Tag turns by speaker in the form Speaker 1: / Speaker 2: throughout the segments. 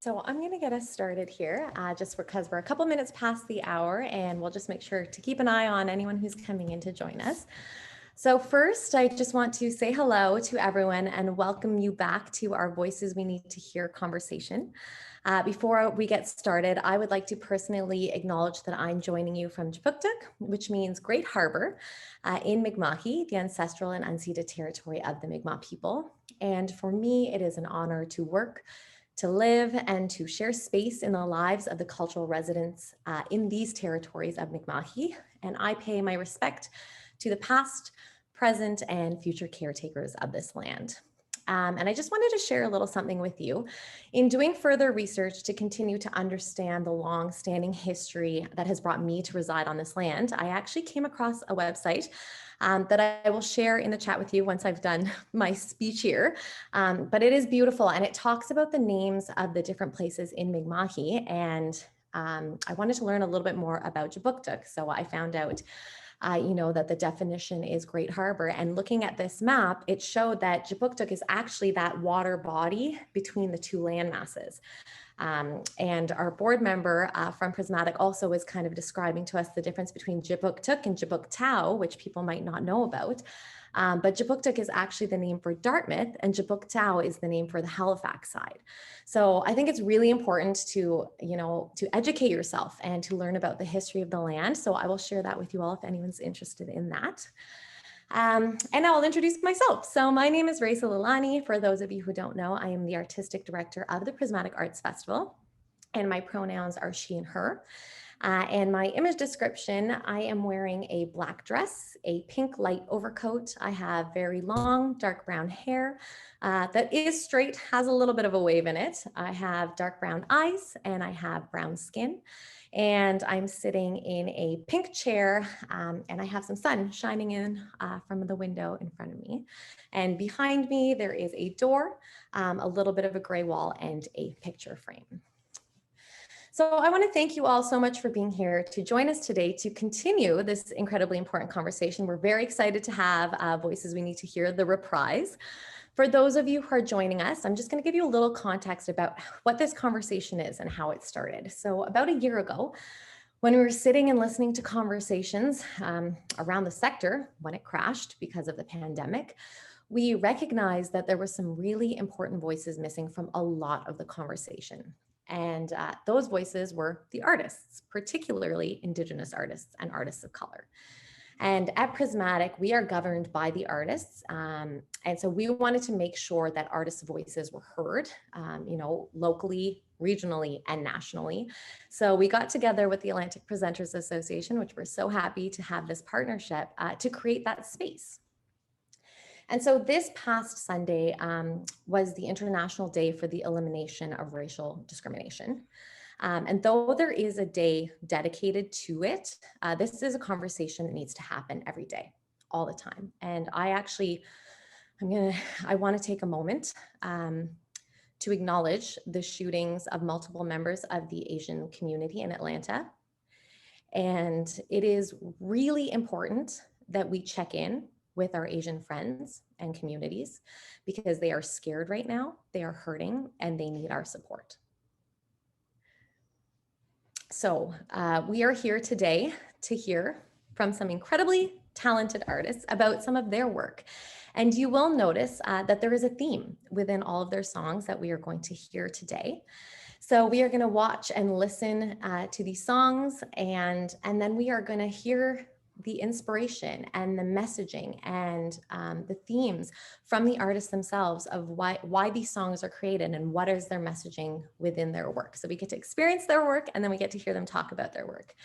Speaker 1: So I'm going to get us started here just because we're a couple minutes past the hour, and we'll just make sure to keep an eye on anyone who's coming in to join us. So first, I just want to say hello to everyone and welcome you back to our Voices We Need to Hear conversation. Before we get started, I would like to personally acknowledge that I'm joining you from Jipuktuk, which means Great Harbor, in Mi'kmaq, the ancestral and unceded territory of the Mi'kmaq people. And for me, it is an honor to work, to live, and to share space in the lives of the cultural residents in these territories of Mi'kmaq. And I pay my respect to the past, present, and future caretakers of this land. And I just wanted to share a little something with you. In doing further research to continue to understand the long-standing history that has brought me to reside on this land, I actually came across a website that I will share in the chat with you once I've done my speech here. But it is beautiful, and it talks about the names of the different places in Mi'kmaq, and I wanted to learn a little bit more about Jipuktuk. So I found out that the definition is Great Harbor. And looking at this map, it showed that Jipuktuk is actually that water body between the two land masses. And our board member from Prismatic also was kind of describing to us the difference between Jipuktuk and Jipuktau, which people might not know about. But Jipuktuk is actually the name for Dartmouth, and Jipuktau is the name for the Halifax side. So I think it's really important to educate yourself and to learn about the history of the land. So I will share that with you all if anyone's interested in that. And now I'll introduce myself. So my name is Raeesa Lalani. For those of you who don't know, I am the artistic director of the Prismatic Arts Festival, and my pronouns are she and her. And my image description, I am wearing a black dress, a pink light overcoat. I have very long, dark brown hair that is straight, has a little bit of a wave in it. I have dark brown eyes and I have brown skin. And I'm sitting in a pink chair and I have some sun shining in from the window in front of me. And behind me, there is a door, a little bit of a gray wall, and a picture frame. So I want to thank you all so much for being here to join us today to continue this incredibly important conversation. We're very excited to have Voices We Need to Hear, the Reprise. For those of you who are joining us, I'm just going to give you a little context about what this conversation is and how it started. So about a year ago, when we were sitting and listening to conversations around the sector when it crashed because of the pandemic, we recognized that there were some really important voices missing from a lot of the conversation. And those voices were the artists, particularly Indigenous artists and artists of color. And at Prismatic, we are governed by the artists. And so we wanted to make sure that artists' voices were heard, locally, regionally, and nationally. So we got together with the Atlantic Presenters Association, which we're so happy to have this partnership to create that space. And so this past Sunday was the International Day for the Elimination of Racial Discrimination. And though there is a day dedicated to it, this is a conversation that needs to happen every day, all the time. And I want to take a moment to acknowledge the shootings of multiple members of the Asian community in Atlanta. And it is really important that we check in with our Asian friends and communities because they are scared right now, they are hurting, and they need our support. So we are here today to hear from some incredibly talented artists about some of their work. And you will notice that there is a theme within all of their songs that we are going to hear today. So we are going to watch and listen to these songs, and then we are going to hear the inspiration and the messaging and the themes from the artists themselves of why these songs are created and what is their messaging within their work. So we get to experience their work, and then we get to hear them talk about their work.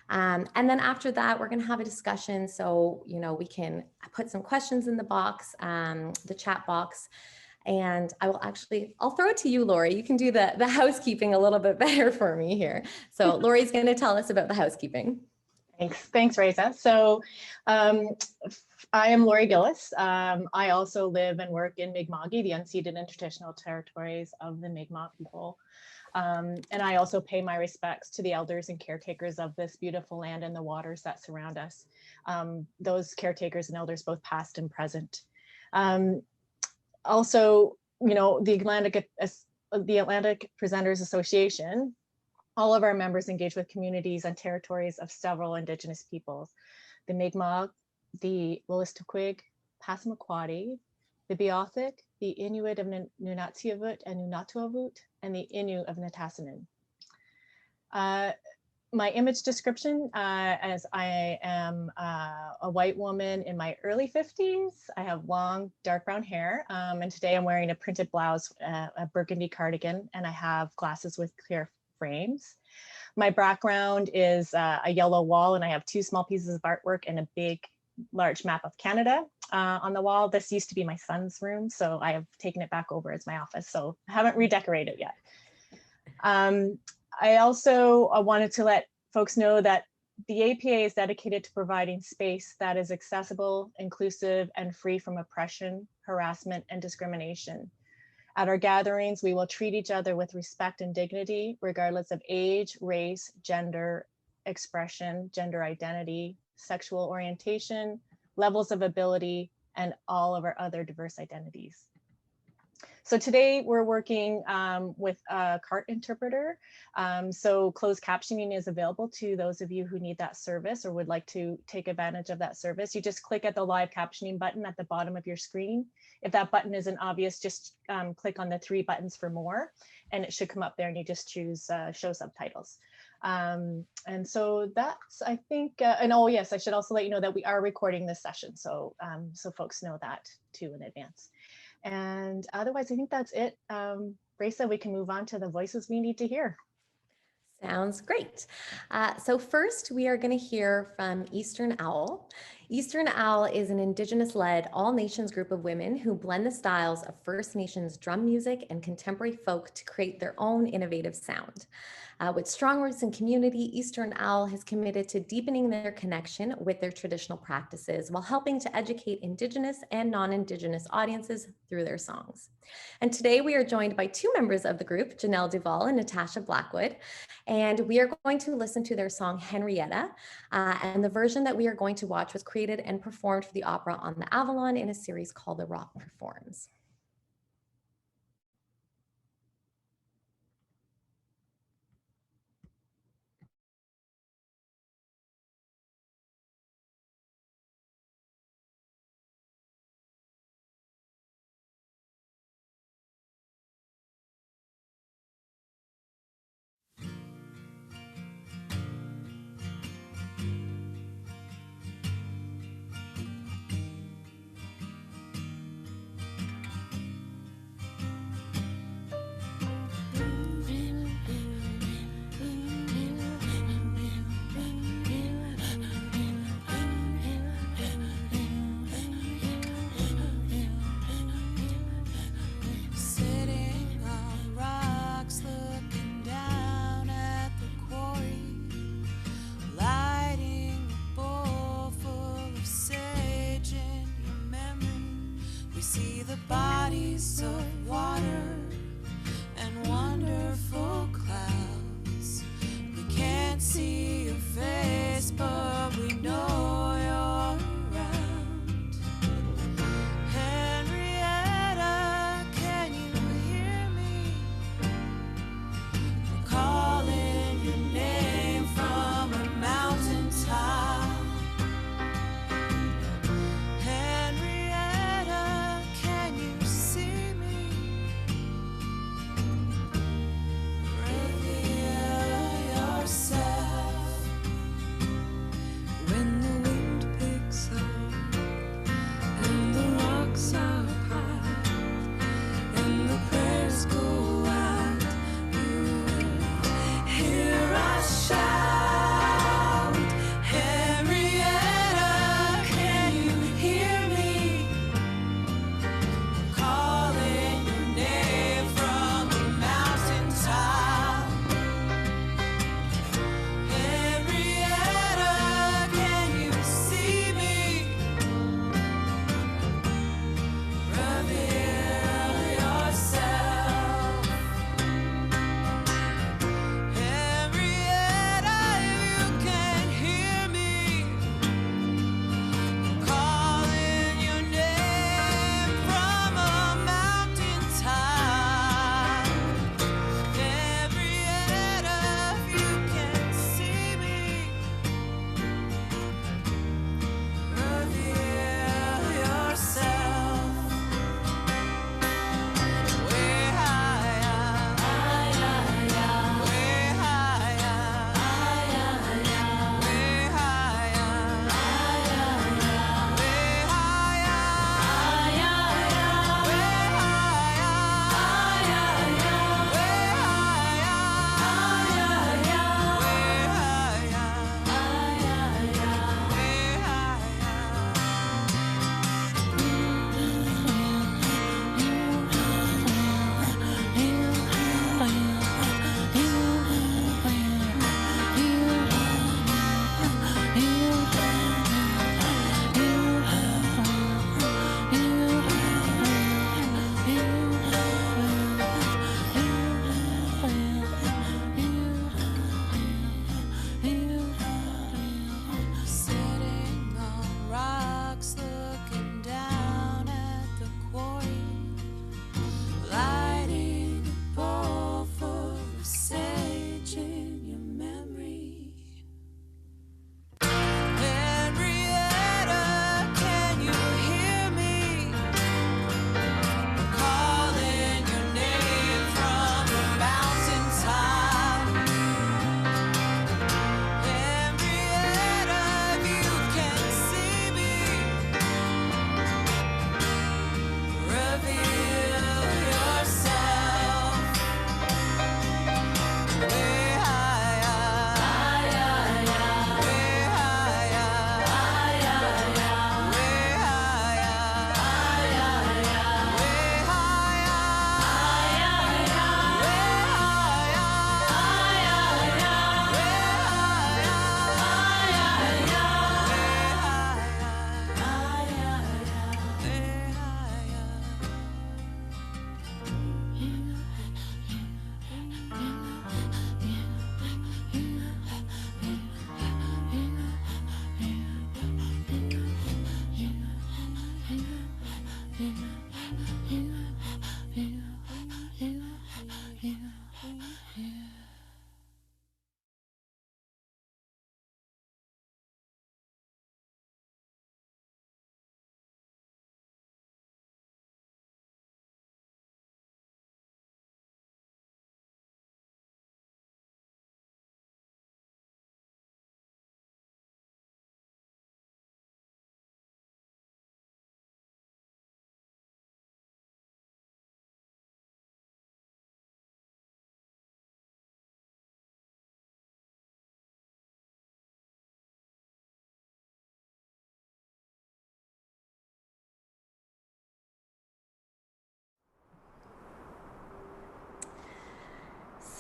Speaker 1: And then after that, we're going to have a discussion. So, we can put some questions in the box, the chat box. And I'll throw it to you, Lori. You can do the housekeeping a little bit better for me here. So Lori's going to tell us about the housekeeping.
Speaker 2: Thanks, Raeesa. So I am Lori Gillis. I also live and work in Mi'kmaq, the unceded and traditional territories of the Mi'kmaq people. And I also pay my respects to the elders and caretakers of this beautiful land and the waters that surround us. Those caretakers and elders, both past and present. Also, the the Atlantic Presenters Association, all of our members engage with communities and territories of several Indigenous peoples: the Mi'kmaq, the Wolastoqey, Passamaquoddy, the Beothuk, the Inuit of Nunatsiavut and Nunatuavut, and the Innu of Nitassinan. My image description, as I am a white woman in my early 50s. I have long dark brown hair, and today I'm wearing a printed blouse, a burgundy cardigan, and I have glasses with clear frames. My background is a yellow wall, and I have 2 small pieces of artwork and a big, large map of Canada on the wall. This used to be my son's room, so I have taken it back over as my office, so I haven't redecorated yet. I also wanted to let folks know that the APA is dedicated to providing space that is accessible, inclusive, and free from oppression, harassment, and discrimination. At our gatherings, we will treat each other with respect and dignity, regardless of age, race, gender, expression, gender identity, sexual orientation, levels of ability, and all of our other diverse identities. So today we're working with a CART interpreter. So closed captioning is available to those of you who need that service or would like to take advantage of that service. You just click at the live captioning button at the bottom of your screen. If that button isn't obvious, just click on the 3 buttons for more, and it should come up there, and you just choose show subtitles. And so that's, I think, and oh yes, I should also let you know that we are recording this session. So, so folks know that too in advance. And otherwise, I think that's it. Raeesa, we can move on to the voices we need to hear.
Speaker 1: Sounds great. So first, we are going to hear from Eastern Owl. Eastern Owl is an Indigenous-led all-nations group of women who blend the styles of First Nations drum music and contemporary folk to create their own innovative sound. With strong roots in community, Eastern Owl has committed to deepening their connection with their traditional practices while helping to educate Indigenous and non-Indigenous audiences through their songs. And today we are joined by 2 members of the group, Janelle Duval and Natasha Blackwood, and we are going to listen to their song Henrietta, and the version that we are going to watch was created and performed for the opera on the Avalon in a series called The Rock Performs.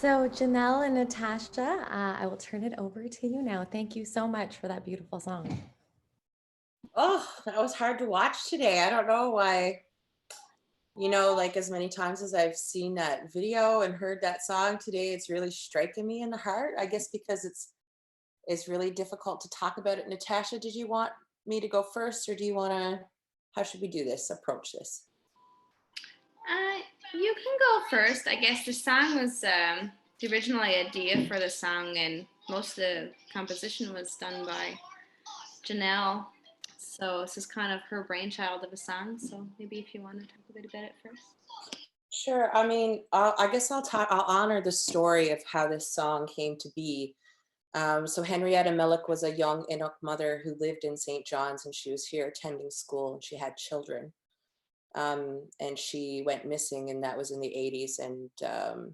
Speaker 1: So Janelle and Natasha, I will turn it over to you now. Thank you so much for that beautiful song.
Speaker 3: Oh, that was hard to watch today. I don't know why, like as many times as I've seen that video and heard that song today, it's really striking me in the heart. I guess because it's really difficult to talk about it. Natasha, did you want me to go first, or do you want to, how should we do this, approach this?
Speaker 4: You can go first. I guess the song was the original idea for the song, and most of the composition was done by Janelle. So this is kind of her brainchild of a song. So maybe if you want to talk a bit about it first.
Speaker 3: Sure. I mean, I guess I'll honor the story of how this song came to be. So Henrietta Millick was a young Inuk mother who lived in St. John's, and she was here attending school, and she had children. And she went missing, and that was in the 80s, and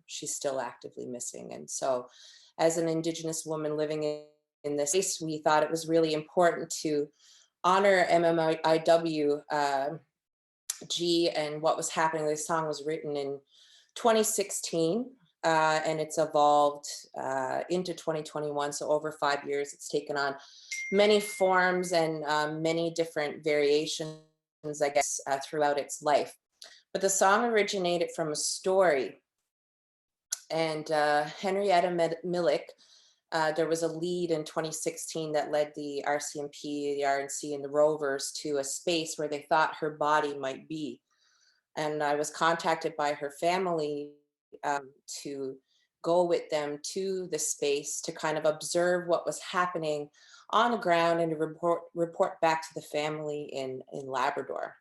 Speaker 3: she's still actively missing. And so as an Indigenous woman living in this space, we thought it was really important to honor MMIW G and what was happening. This song was written in 2016, and it's evolved into 2021. So over 5 years, it's taken on many forms and many different variations, I guess, throughout its life. But the song originated from a story. And Henrietta Millick, there was a lead in 2016 that led the RCMP, the RNC, and the Rovers to a space where they thought her body might be. And I was contacted by her family to go with them to the space to kind of observe what was happening on the ground and to report back to the family in Labrador.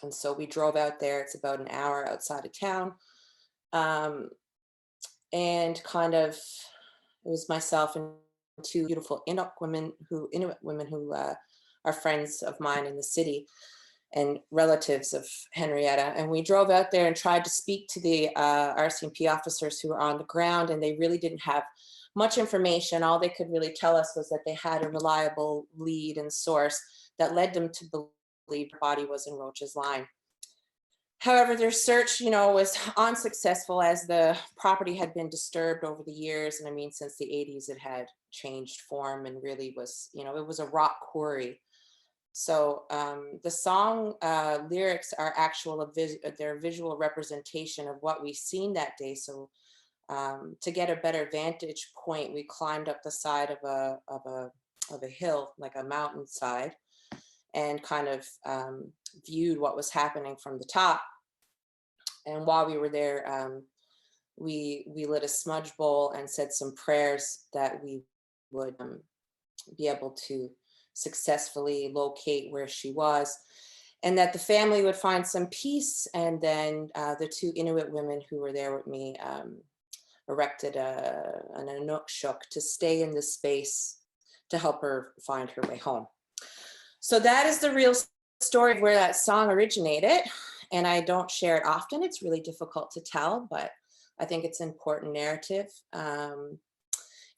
Speaker 3: And so we drove out there. It's about an hour outside of town. And kind of, it was myself and two beautiful Inuit women who are friends of mine in the city and relatives of Henrietta. And we drove out there and tried to speak to the RCMP officers who were on the ground, and they really didn't have much information. All they could really tell us was that they had a reliable lead and source that led them to believe her body was in Roach's Line. However, their search, was unsuccessful as the property had been disturbed over the years. And I mean, since the 80s, it had changed form and really was, it was a rock quarry. So the song lyrics are their visual representation of what we've seen that day. So to get a better vantage point, we climbed up the side of a hill, like a mountainside, and kind of viewed what was happening from the top. And while we were there, we lit a smudge bowl and said some prayers that we would be able to successfully locate where she was, and that the family would find some peace. And then the two Inuit women who were there with me erected an inukshuk to stay in this space to help her find her way home. So that is the real story of where that song originated. And I don't share it often. It's really difficult to tell, but I think it's an important narrative.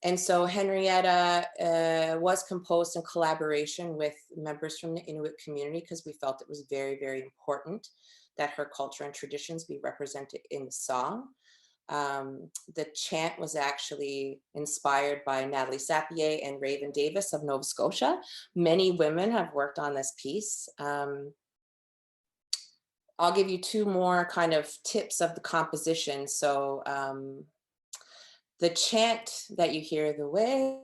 Speaker 3: And so Henrietta was composed in collaboration with members from the Inuit community, because we felt it was very, very important that her culture and traditions be represented in the song. The chant was actually inspired by Natalie Sapier and Raven Davis of Nova Scotia. Many women have worked on this piece. I'll give you two more kind of tips of the composition. So the chant that you hear, the way,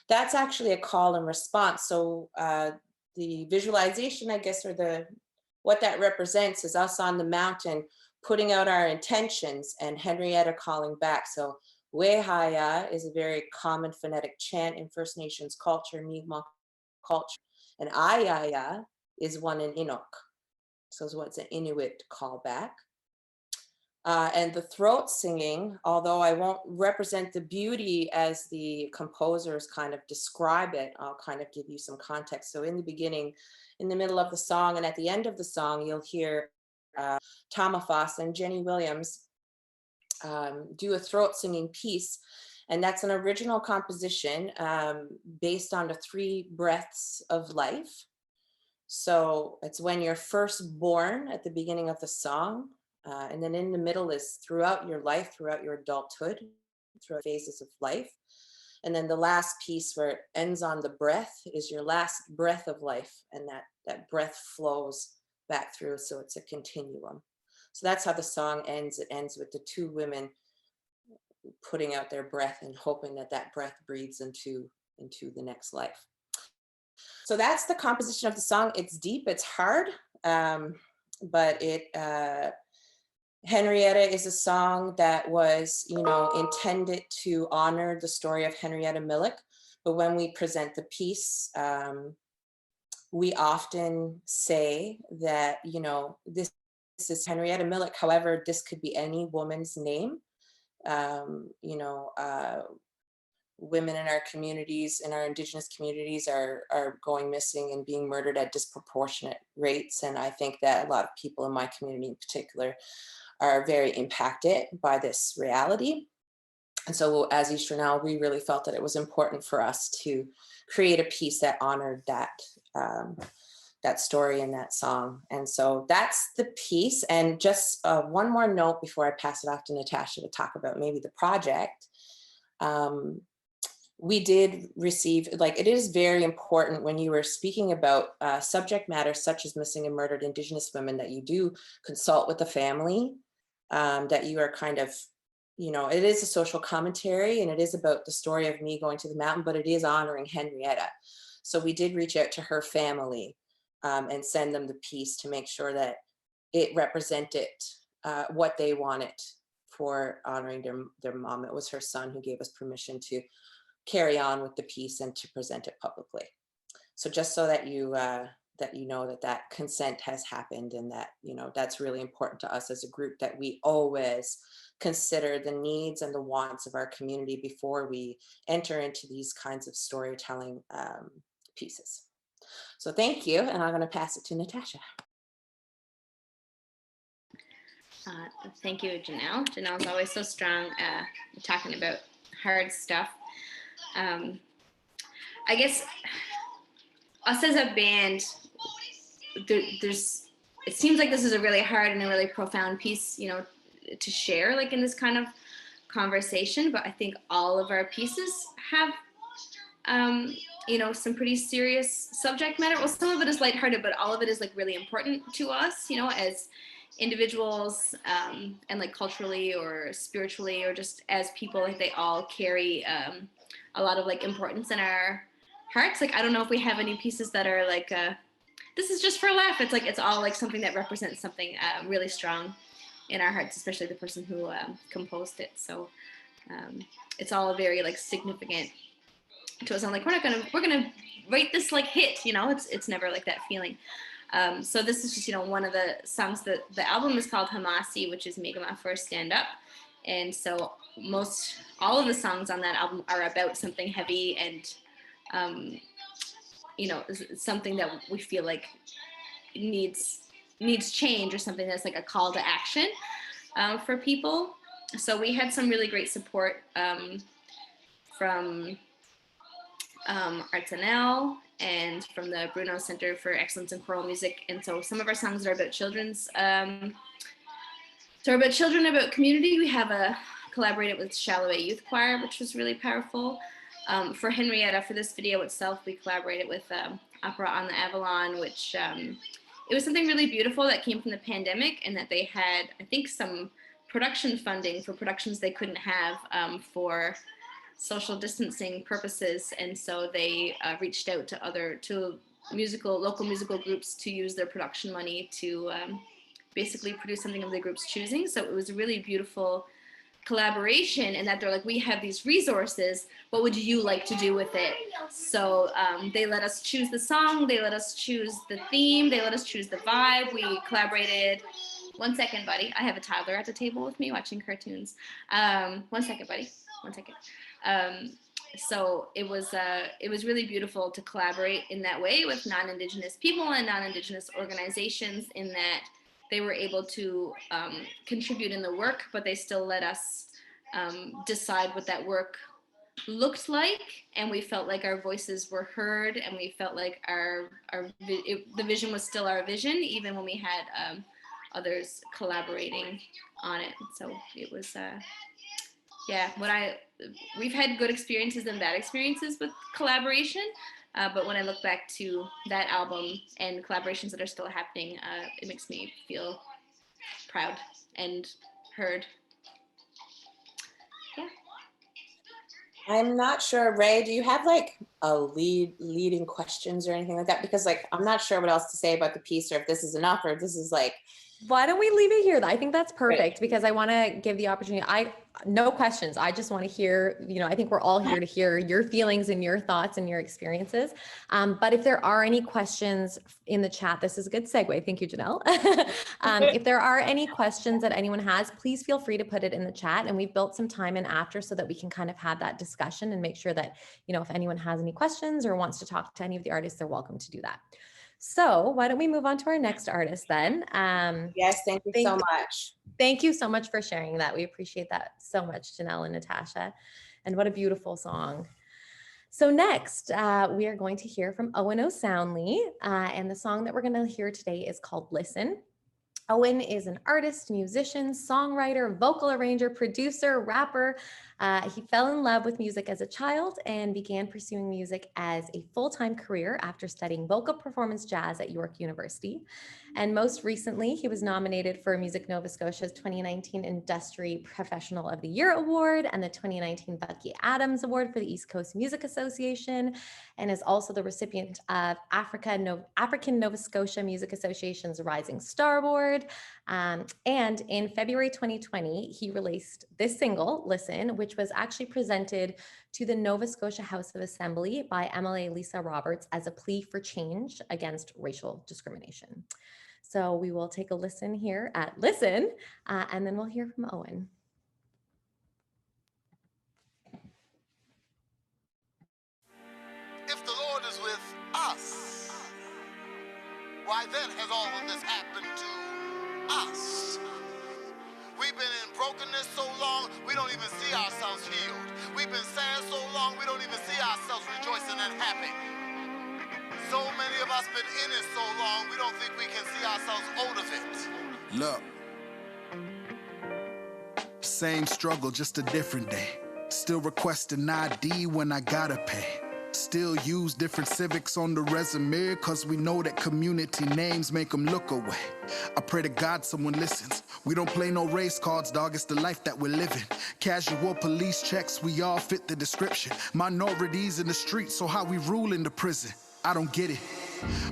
Speaker 3: that's actually a call and response. So the visualization, I guess, or what that represents is us on the mountain putting out our intentions and Henrietta calling back. So Wehaya is a very common phonetic chant in First Nations culture, Mi'kmaq culture, and Ayaya is one in Inuk. So it's what's an Inuit callback. And the throat singing, although I won't represent the beauty as the composers kind of describe it, I'll kind of give you some context. So in the beginning, in the middle of the song and at the end of the song, you'll hear Tamafas and Jenny Williams do a throat singing piece. And that's an original composition based on the 3 breaths of life. So it's when you're first born at the beginning of the song. And then in the middle is throughout your life, throughout your adulthood, throughout phases of life. And then the last piece where it ends on the breath is your last breath of life. And that breath flows back through. So it's a continuum. So that's how the song ends. It ends with the 2 women putting out their breath and hoping that that breath breathes into the next life. So that's the composition of the song. It's deep, it's hard, but Henrietta is a song that was, intended to honor the story of Henrietta Millick. But when we present the piece, we often say that, this is Henrietta Millick. However, this could be any woman's name. Women in our communities, in our Indigenous communities, are going missing and being murdered at disproportionate rates. And I think that a lot of people in my community in particular are very impacted by this reality. And so as Eastern Owl, we really felt that it was important for us to create a piece that honored that story and that song. And so that's the piece. And just one more note before I pass it off to Natasha to talk about maybe the project. We did receive, it is very important when you were speaking about subject matter such as missing and murdered Indigenous women, that you do consult with the family, that you are kind of, it is a social commentary and it is about the story of me going to the mountain, but it is honoring Henrietta. So we did reach out to her family and send them the piece to make sure that it represented what they wanted for honoring their mom. It was her son who gave us permission to carry on with the piece and to present it publicly. So just so that you know that consent has happened, and that that's really important to us as a group, that we always consider the needs and the wants of our community before we enter into these kinds of storytelling pieces. So thank you, and I'm going to pass it to Natasha.
Speaker 4: Thank you, Janelle. Janelle's always so strong talking about hard stuff. I guess us as a band, it seems like this is a really hard and a really profound piece, to share in this kind of conversation. But I think all of our pieces have, some pretty serious subject matter. Well, some of it is lighthearted, but all of it is really important to us, as individuals, and culturally or spiritually, or just as people. They all carry a lot of importance in our hearts. I don't know if we have any pieces that are this is just for a laugh. It's all something that represents something really strong in our hearts, especially the person who composed it. So it's all very significant to us. I'm we're gonna write this hit, it's never that feeling. So this is just one of the songs. That the album is called Hamasi, which is Mi'kmaq for Stand Up. And so all of the songs on that album are about something heavy and something that we feel needs change, or something that's a call to action for people. So we had some really great support from Arts NL and from the Bruno Center for Excellence in Choral Music. And so some of our songs are about children's, so about children, about community. We have collaborated with Shallow Youth Choir, which was really powerful. For Henrietta, for this video itself, we collaborated with Opera on the Avalon, which it was something really beautiful that came from the pandemic, and that they had, I think, some production funding for productions they couldn't have for social distancing purposes. And so they reached out to local musical groups to use their production money to basically produce something of the group's choosing. So it was a really beautiful collaboration in that they're like, we have these resources, what would you like to do with it? So they let us choose the song, they let us choose the theme, they let us choose the vibe. We collaborated. One second, buddy. I have a toddler at the table with me watching cartoons. 1 second, buddy. 1 second. So it was really beautiful to collaborate in that way with non-Indigenous people and non-Indigenous organizations, in that they were able to contribute in the work, but they still let us decide what that work looked like, and we felt like our voices were heard, and we felt like the vision was still our vision, even when we had others collaborating on it. So it was we've had good experiences and bad experiences with collaboration, but when I look back to that album and collaborations that are still happening, it makes me feel proud and heard. Yeah.
Speaker 3: I'm not sure, Ray, do you have like a leading questions or anything like that? Because like, I'm not sure what else to say about the piece, or if this is enough, or if this is like.
Speaker 1: Why don't we leave it here? I think that's perfect,
Speaker 3: Great.
Speaker 1: because I want to give the opportunity. No questions. I just want to hear, I think we're all here to hear your feelings and your thoughts and your experiences. But if there are any questions in the chat, this is a good segue. Thank you, Janelle. If there are any questions that anyone has, please feel free to put it in the chat. And we've built some time in after so that we can kind of have that discussion and make sure that, if anyone has any questions or wants to talk to any of the artists, they're welcome to do that. So why don't we move on to our next artist then?
Speaker 3: Yes, thank you so much.
Speaker 1: Thank you so much for sharing that. We appreciate that so much, Janelle and Natasha. And what a beautiful song. So next, we are going to hear from Owen O'Soundly. And the song that we're going to hear today is called Listen. Owen is an artist, musician, songwriter, vocal arranger, producer, rapper. He fell in love with music as a child and began pursuing music as a full-time career after studying vocal performance jazz at York University. And most recently, he was nominated for Music Nova Scotia's 2019 Industry Professional of the Year Award and the 2019 Bucky Adams Award for the East Coast Music Association, and is also the recipient of African Nova Scotia Music Association's Rising Star Award. And in February 2020, he released this single, Listen, which was actually presented to the Nova Scotia House of Assembly by MLA Lisa Roberts as a plea for change against racial discrimination. So we will take a listen here at Listen, and then we'll hear from Owen.
Speaker 5: If the Lord is with us, why then has all of this happened to us? We've been in brokenness so long, we don't even see ourselves healed. We've been sad so long, we don't even see ourselves rejoicing and happy. So many of us been in it so long, we don't think we can see ourselves out of it.
Speaker 6: Look, same struggle, just a different day. Still requesting ID when I gotta pay. Still use different civics on the resume, cause we know that community names make them look away. I pray to God someone listens. We don't play no race cards, dog, it's the life that we're living. Casual police checks, we all fit the description. Minorities in the streets, so how we rule in the prison? I don't get it.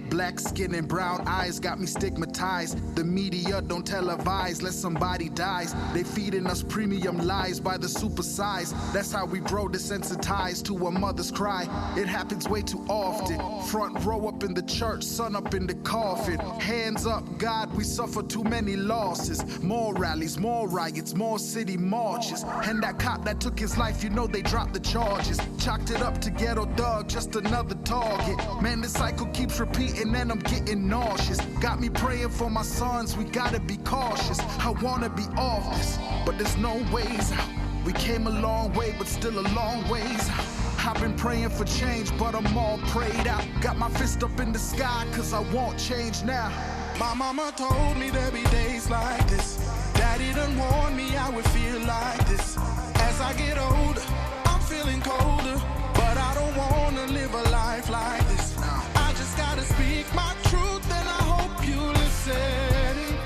Speaker 6: Black skin and brown eyes got me stigmatized. The media don't televise lest somebody dies. They feeding us premium lies by the supersize. That's how we grow desensitized to a mother's cry. It happens way too often. Front row up in the church, sun up in the coffin. Hands up, God, we suffer too many losses. More rallies, more riots, more city marches. And that cop that took his life, you know they dropped the charges. Chalked it up to ghetto thug, just another target. Man, this cycle keeps repeating and I'm getting nauseous. Got me praying for my sons, we gotta be cautious. I wanna be off this, but there's no ways out. We came a long way, but still a long ways out. I've been praying for change, but I'm all prayed out. Got my fist up in the sky, cause I want change now. My mama told me there'd be days like this. Daddy done warned me I would feel like this. As I get older, I'm feeling colder, but I don't wanna live a life like this. I just gotta speak my truth and I hope you listen.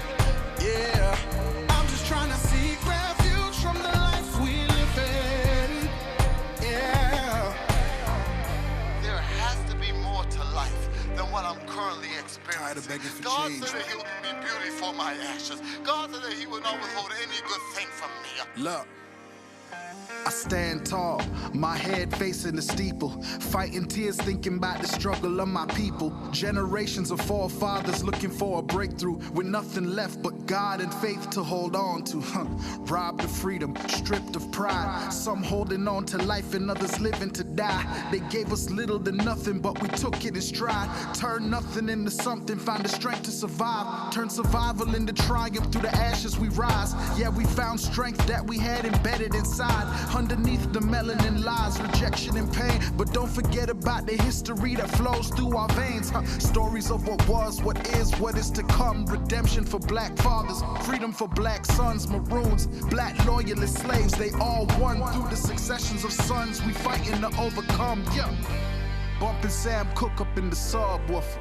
Speaker 6: Yeah, I'm just trying to seek refuge from the life we live in. Yeah.
Speaker 5: There has to be more to life than what what I'm currently experiencing. God said that he would give me beauty for my ashes. God said that he would not withhold any good thing from me.
Speaker 6: Look, I stand tall, my head facing the steeple, fighting tears thinking about the struggle of my people. Generations of forefathers looking for a breakthrough with nothing left but God and faith to hold on to. Robbed of freedom, stripped of pride, some holding on to life and others living to die. They gave us little to nothing, but we took it in stride. Turned nothing into something, found the strength to survive. Turned survival into triumph, through the ashes we rise. Yeah, we found strength that we had embedded inside. Underneath the melanin lies rejection and pain, but don't forget about the history that flows through our veins. Stories of what was, what is to come. Redemption for black fathers, freedom for black sons, maroons, black loyalist slaves. They all won through the successions of sons we fighting to overcome. Yeah, bumping Sam Cooke up in the subwoofer.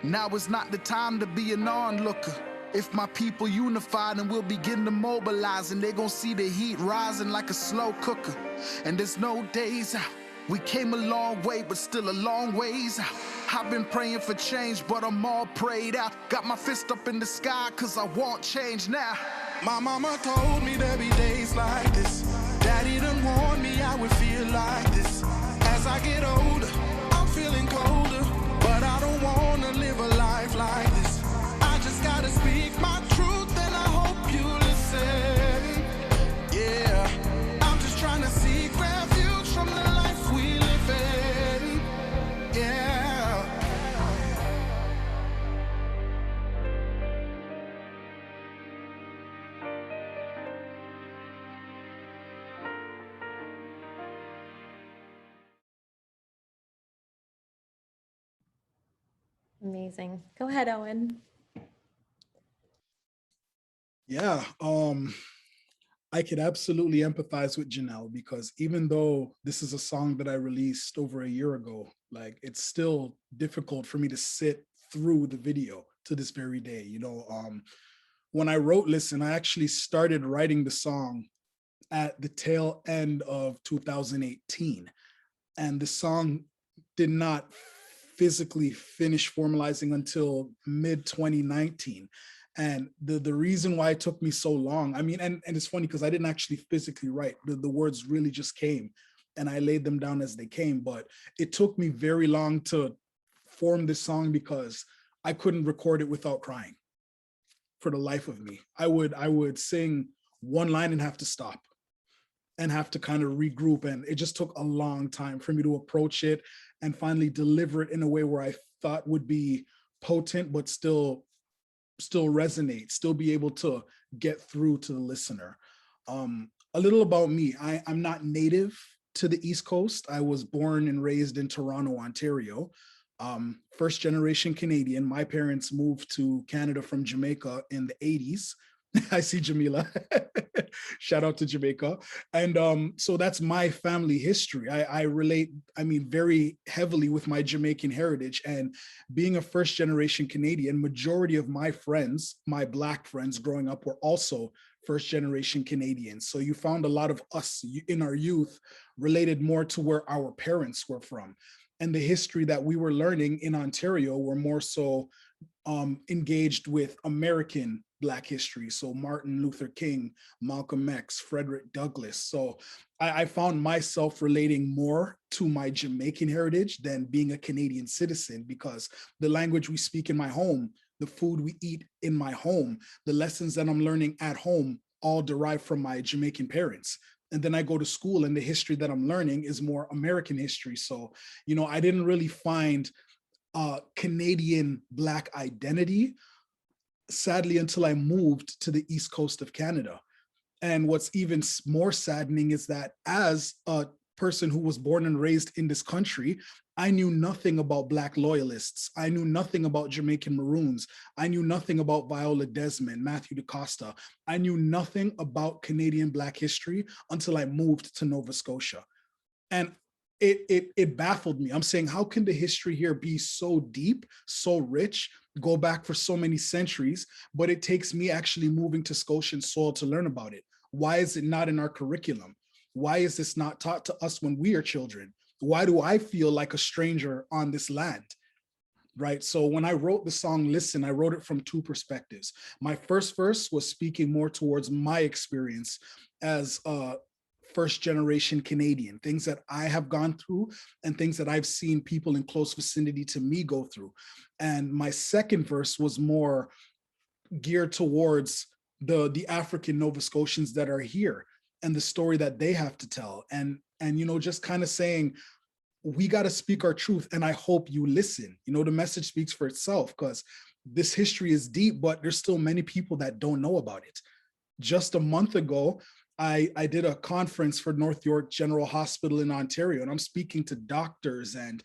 Speaker 6: Now is not the time to be an onlooker. If my people unified and we'll begin to mobilize, and they gon' see the heat rising like a slow cooker. And there's no days out. We came a long way, but still a long ways out. I've been praying for change, but I'm all prayed out. Got my fist up in the sky, cause I want change now. My mama told me there'd be days like this. Daddy done warned me I would feel like this. As I get older, I'm feeling colder, but I don't wanna live a life like this. I just gotta speak my truth and I hope you listen. Yeah, I'm just trying to seek refuge from the life we live in. Yeah.
Speaker 1: Amazing. Go ahead, Owen.
Speaker 7: Yeah, I could absolutely empathize with Janelle, because even though this is a song that I released over a year ago, like, it's still difficult for me to sit through the video to this very day. You know, when I wrote Listen, I actually started writing the song at the tail end of 2018. And the song did not physically finish formalizing until mid 2019. And the reason why it took me so long, I mean, and it's funny because I didn't actually physically write. The words really just came and I laid them down as they came. But it took me very long to form this song because I couldn't record it without crying for the life of me. I would sing one line and have to stop and have to kind of regroup. And it just took a long time for me to approach it and finally deliver it in a way where I thought would be potent, but still resonate, still be able to get through to the listener. A little about me. I'm not native to the East Coast. I was born and raised in Toronto, Ontario. First generation Canadian. My parents moved to Canada from Jamaica in the 80s. I see Jamila. Shout out to Jamaica. And so that's my family history. I relate, I mean, very heavily with my Jamaican heritage. And being a first generation Canadian, majority of my friends, my Black friends growing up, were also first generation Canadians. So you found a lot of us in our youth related more to where our parents were from. And the history that we were learning in Ontario were more so engaged with American Black history. So Martin Luther King, Malcolm X, Frederick Douglass. So I found myself relating more to my Jamaican heritage than being a Canadian citizen, because the language we speak in my home, the food we eat in my home, the lessons that I'm learning at home all derive from my Jamaican parents. And then I go to school and the history that I'm learning is more American history. So, you know, I didn't really find Canadian Black identity, sadly, until I moved to the East Coast of Canada. And what's even more saddening is that as a person who was born and raised in this country, I knew nothing about Black loyalists. I knew nothing about Jamaican Maroons. I knew nothing about Viola Desmond, Matthew DaCosta. I knew nothing about Canadian Black history until I moved to Nova Scotia. And it baffled me. I'm saying, how can the history here be so deep, so rich, go back for so many centuries, but it takes me actually moving to Scotian soil to learn about it? Why is it not in our curriculum? Why is this not taught to us when we are children? Why do I feel like a stranger on this land? right? So when I wrote the song Listen, I wrote it from two perspectives. My first verse was speaking more towards my experience as a first generation Canadian, things that I have gone through and things that I've seen people in close vicinity to me go through. And my second verse was more geared towards the African Nova Scotians that are here and the story that they have to tell. And you know, just kind of saying, we got to speak our truth, and I hope you listen. You know, the message speaks for itself, because this history is deep, but there's still many people that don't know about it. Just a month ago, I did a conference for North York General Hospital in Ontario, and I'm speaking to doctors and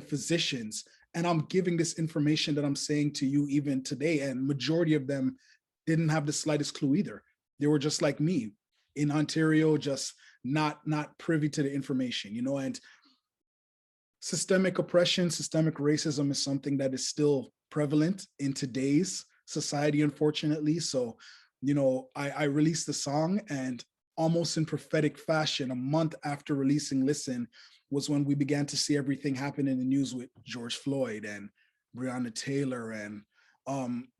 Speaker 7: physicians, and I'm giving this information that I'm saying to you even today, and majority of them didn't have the slightest clue either. They were just like me in Ontario, just not privy to the information, you know. And systemic oppression, systemic racism is something that is still prevalent in today's society, unfortunately. So, you know, I released the song, and almost in prophetic fashion, a month after releasing Listen was when we began to see everything happen in the news with George Floyd and Breonna Taylor and,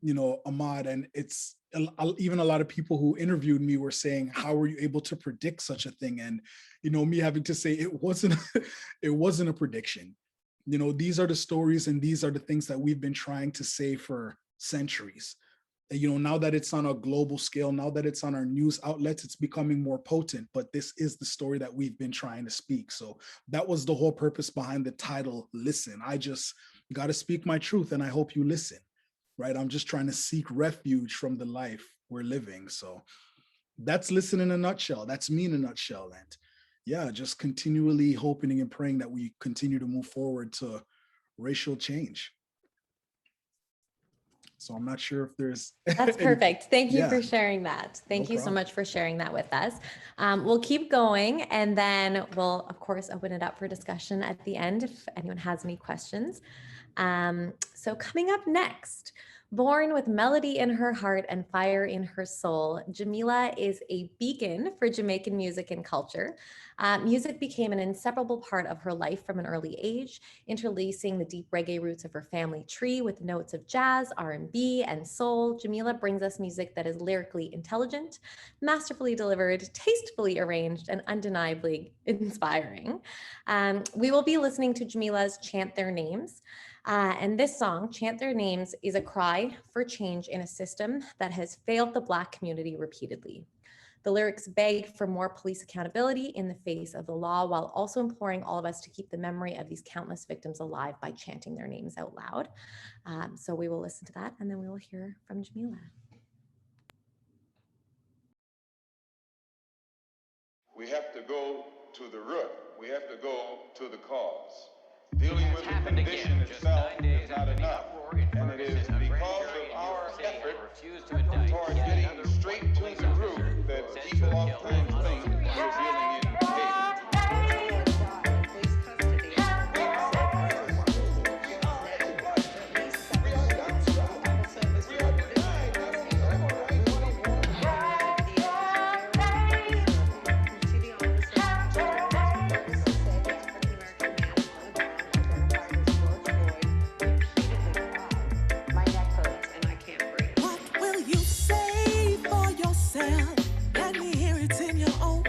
Speaker 7: you know, Ahmaud. And it's even a lot of people who interviewed me were saying, how were you able to predict such a thing? And, you know, me having to say it wasn't a prediction. You know, these are the stories and these are the things that we've been trying to say for centuries. And, you know, now that it's on a global scale, now that it's on our news outlets, it's becoming more potent, but this is the story that we've been trying to speak. So that was the whole purpose behind the title, Listen. I just got to speak my truth, and I hope you listen, right? I'm just trying to seek refuge from the life we're living. So that's Listen in a nutshell. That's me in a nutshell. And yeah, just continually hoping and praying that we continue to move forward to racial change. So I'm not sure if there's.
Speaker 1: That's perfect. Thank you
Speaker 7: Yeah.
Speaker 1: for sharing that. Thank
Speaker 7: No
Speaker 1: you so
Speaker 7: problem.
Speaker 1: much for sharing that with us. We'll keep going, and then we'll, of course, open it up for discussion at the end if anyone has any questions. So coming up next, born with melody in her heart and fire in her soul, Jamila is a beacon for Jamaican music and culture. Music became an inseparable part of her life from an early age, interlacing the deep reggae roots of her family tree with notes of jazz, R&B, and soul. Jamila brings us music that is lyrically intelligent, masterfully delivered, tastefully arranged, and undeniably inspiring. We will be listening to Jamila's Chant Their Names. And this song, Chant Their Names, is a cry for change in a system that has failed the Black community repeatedly. The lyrics beg for more police accountability in the face of the law, while also imploring all of us to keep the memory of these countless victims alive by chanting their names out loud. So we will listen to that, and then we will hear from Jamila.
Speaker 8: We have to go to the root. We have to go to the cause. Dealing with the condition itself is not enough. And it is because of our effort toward getting straight to the root that people often think we're dealing in behavior.
Speaker 9: What will you say for yourself? Let me hear it in your own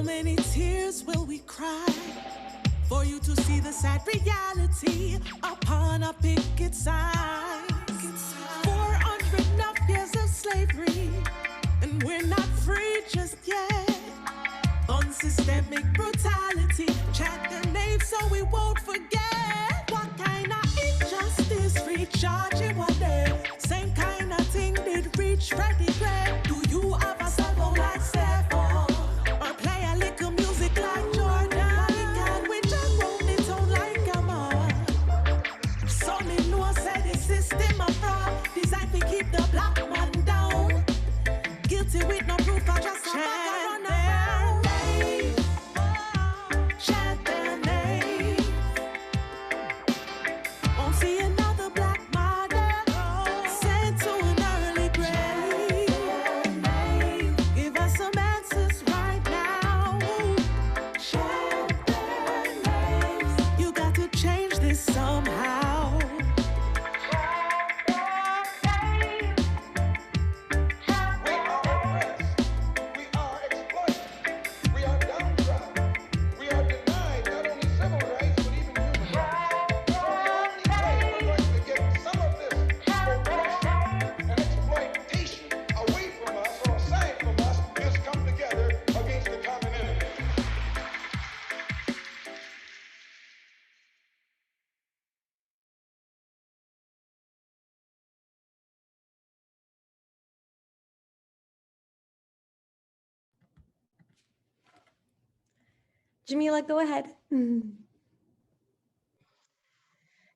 Speaker 9: many tears will we cry for you to see the sad reality upon a picket sign? 400 enough years of slavery, and we're not free just yet. Unsystemic brutality, chant their names so we won't forget. What kind of injustice reach Georgie one day? Same kind of thing did reach Freddie Gray. Do you have a cell phone like Stefan? Or play a little music like Jordan? Can we just roll it on like a man? So me know say the system of fraud designed to keep the black man down. Guilty with no proof, I just chant their name. Chant their name. Won't see another black mother sent to an early grave. Give us some answers right now. Chant their names. You got to change this somehow.
Speaker 1: Jamila, go ahead.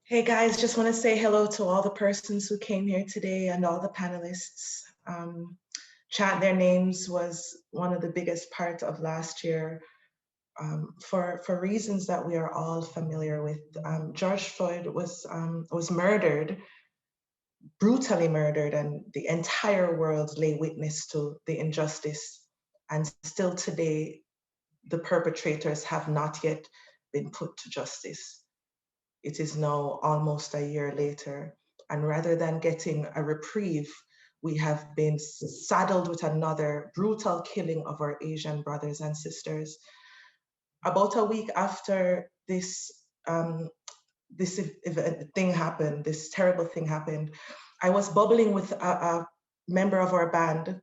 Speaker 10: Hey guys, just want to say hello to all the persons who came here today and all the panelists. Chant their names was one of the biggest part of last year for reasons that we are all familiar with. George Floyd was murdered, brutally murdered, and the entire world lay witness to the injustice. And still today, the perpetrators have not yet been put to justice. It is now almost a year later, and rather than getting a reprieve, we have been saddled with another brutal killing of our Asian brothers and sisters. About a week after this thing happened, this terrible thing happened, I was bubbling with a member of our band,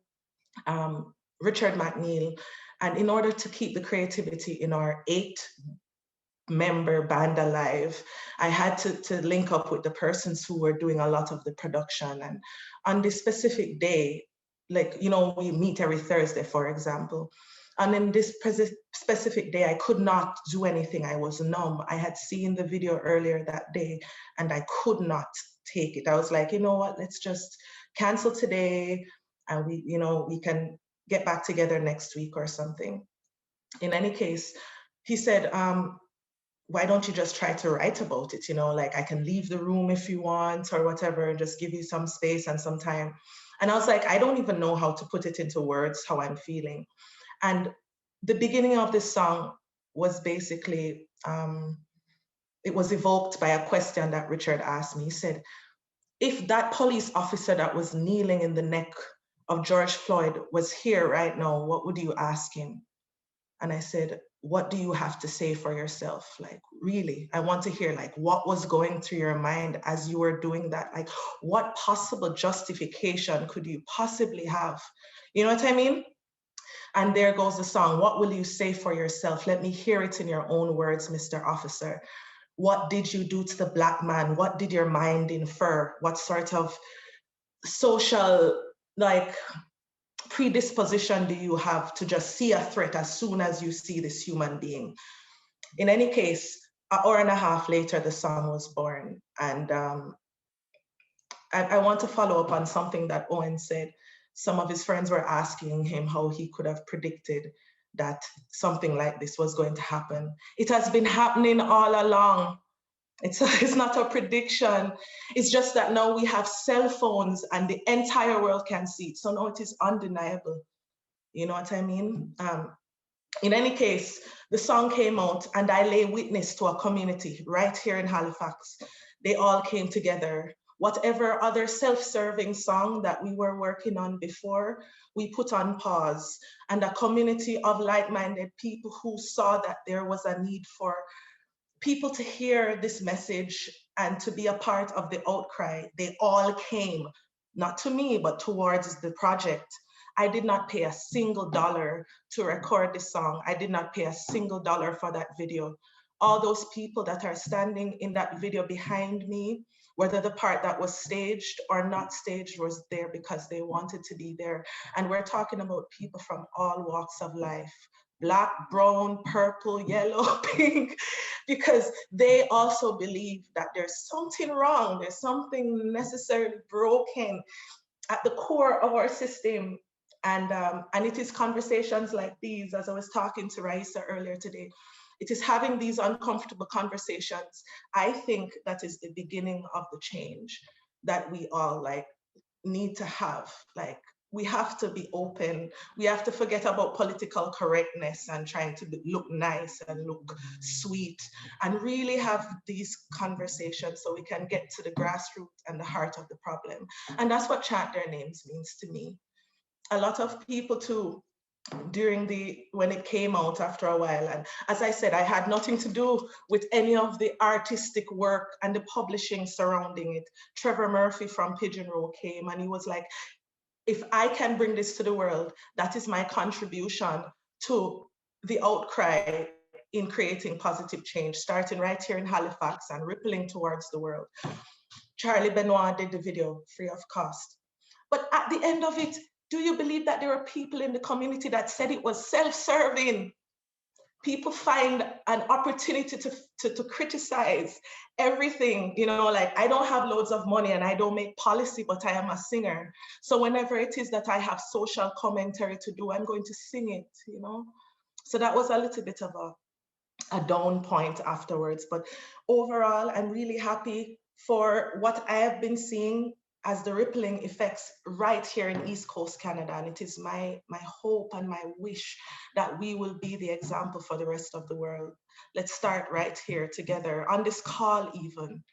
Speaker 10: Richard McNeil, and in order to keep the creativity in our 8-member band alive, I had to link up with the persons who were doing a lot of the production. And on this specific day, like, you know, we meet every Thursday, for example. And in this specific day, I could not do anything. I was numb. I had seen the video earlier that day and I could not take it. I was like, you know what, let's just cancel today and we can get back together next week or something. In any case, he said, why don't you just try to write about it? You know, like I can leave the room if you want or whatever, and just give you some space and some time. And I was like, I don't even know how to put it into words, how I'm feeling. And the beginning of this song was basically, it was evoked by a question that Richard asked me. He said, if that police officer that was kneeling in the neck of George Floyd was here right now, what would you ask him? And I said, what do you have to say for yourself? Like, really, I want to hear like what was going through your mind as you were doing that? Like, what possible justification could you possibly have? You know what I mean? And there goes the song. What will you say for yourself? Let me hear it in your own words, Mr. Officer. What did you do to the Black man? What did your mind infer? What sort of social, like, predisposition do you have to just see a threat as soon as you see this human being? In any case, an hour and a half later, the song was born. And I want to follow up on something that Owen said. Some of his friends were asking him how he could have predicted that something like this was going to happen. It has been happening all along. It's not a prediction. It's just that now we have cell phones and the entire world can see it. So now it is undeniable. You know what I mean? In any case, the song came out and I lay witness to a community right here in Halifax. They all came together Whatever other self-serving song that we were working on before, we put on pause. And a community of like-minded people who saw that there was a need for people to hear this message and to be a part of the outcry, they all came, not to me, but towards the project. I did not pay a single dollar to record this song. I did not pay a single dollar for that video. All those people that are standing in that video behind me, whether the part that was staged or not staged was there because they wanted to be there. And we're talking about people from all walks of life, Black, brown, purple, yellow, pink, because they also believe that there's something wrong, there's something necessarily broken at the core of our system. And it is conversations like these, as I was talking to Raeesa earlier today, it is having these uncomfortable conversations, I think, that is the beginning of the change that we all need to have. We have to be open. We have to forget about political correctness and trying to look nice and look sweet, and really have these conversations so we can get to the grassroots and the heart of the problem. And that's what Chant Their Names means to me. A lot of people too, when it came out after a while, and as I said, I had nothing to do with any of the artistic work and the publishing surrounding it. Trevor Murphy from Pigeon Row came and he was like, if I can bring this to the world, that is my contribution to the outcry in creating positive change, starting right here in Halifax and rippling towards the world. Charlie Benoit did the video free of cost. But at the end of it, do you believe that there are people in the community that said it was self-serving? People find an opportunity to criticize everything, I don't have loads of money and I don't make policy, but I am a singer. So whenever it is that I have social commentary to do, I'm going to sing it, So that was a little bit of a down point afterwards. But overall, I'm really happy for what I have been seeing as the rippling effects right here in East Coast Canada. And it is my hope and my wish that we will be the example for the rest of the world. Let's start right here together, on this call even.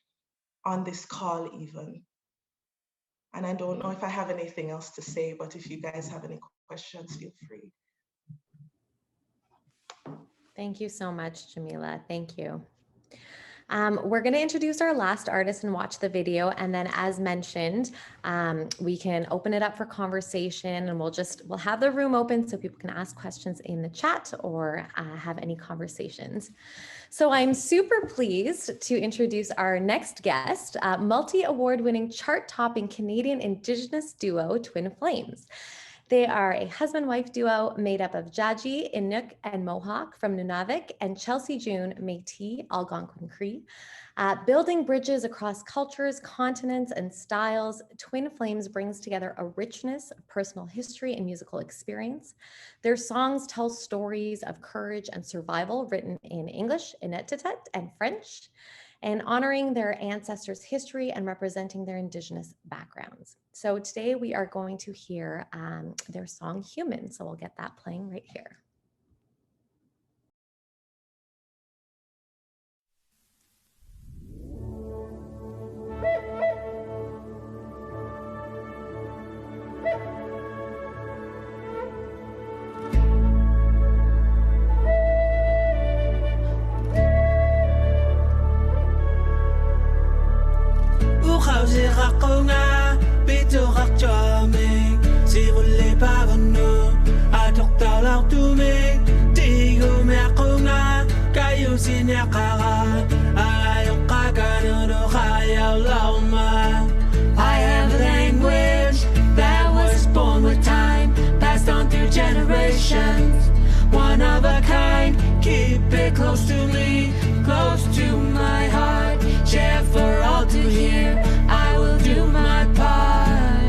Speaker 10: And I don't know if I have anything else to say, but if you guys have any questions, feel free.
Speaker 1: Thank you so much, Jamila. Thank you. We're going to introduce our last artist and watch the video. And then, as mentioned, we can open it up for conversation, and we'll have the room open so people can ask questions in the chat or have any conversations. So I'm super pleased to introduce our next guest, multi-award-winning chart-topping Canadian Indigenous duo, Twin Flames. They are a husband-wife duo made up of Jaji, Inuk, and Mohawk from Nunavik, and Chelsea June, Métis, Algonquin Cree. Building bridges across cultures, continents, and styles, Twin Flames brings together a richness of personal history and musical experience. Their songs tell stories of courage and survival written in English, Inuktitut, and French, and honoring their ancestors' history and representing their Indigenous backgrounds. So today we are going to hear their song Human. So we'll get that playing right here.
Speaker 11: Si vous voulez pas venir, à docteur leur tourner, digo me akonga, kayo sinyakara, ayaw kakano do kayaw lauma. I have a language that was born with time, passed on through generations, one of a kind. Keep it close to me, close to my heart, share for all to hear. I will do my part.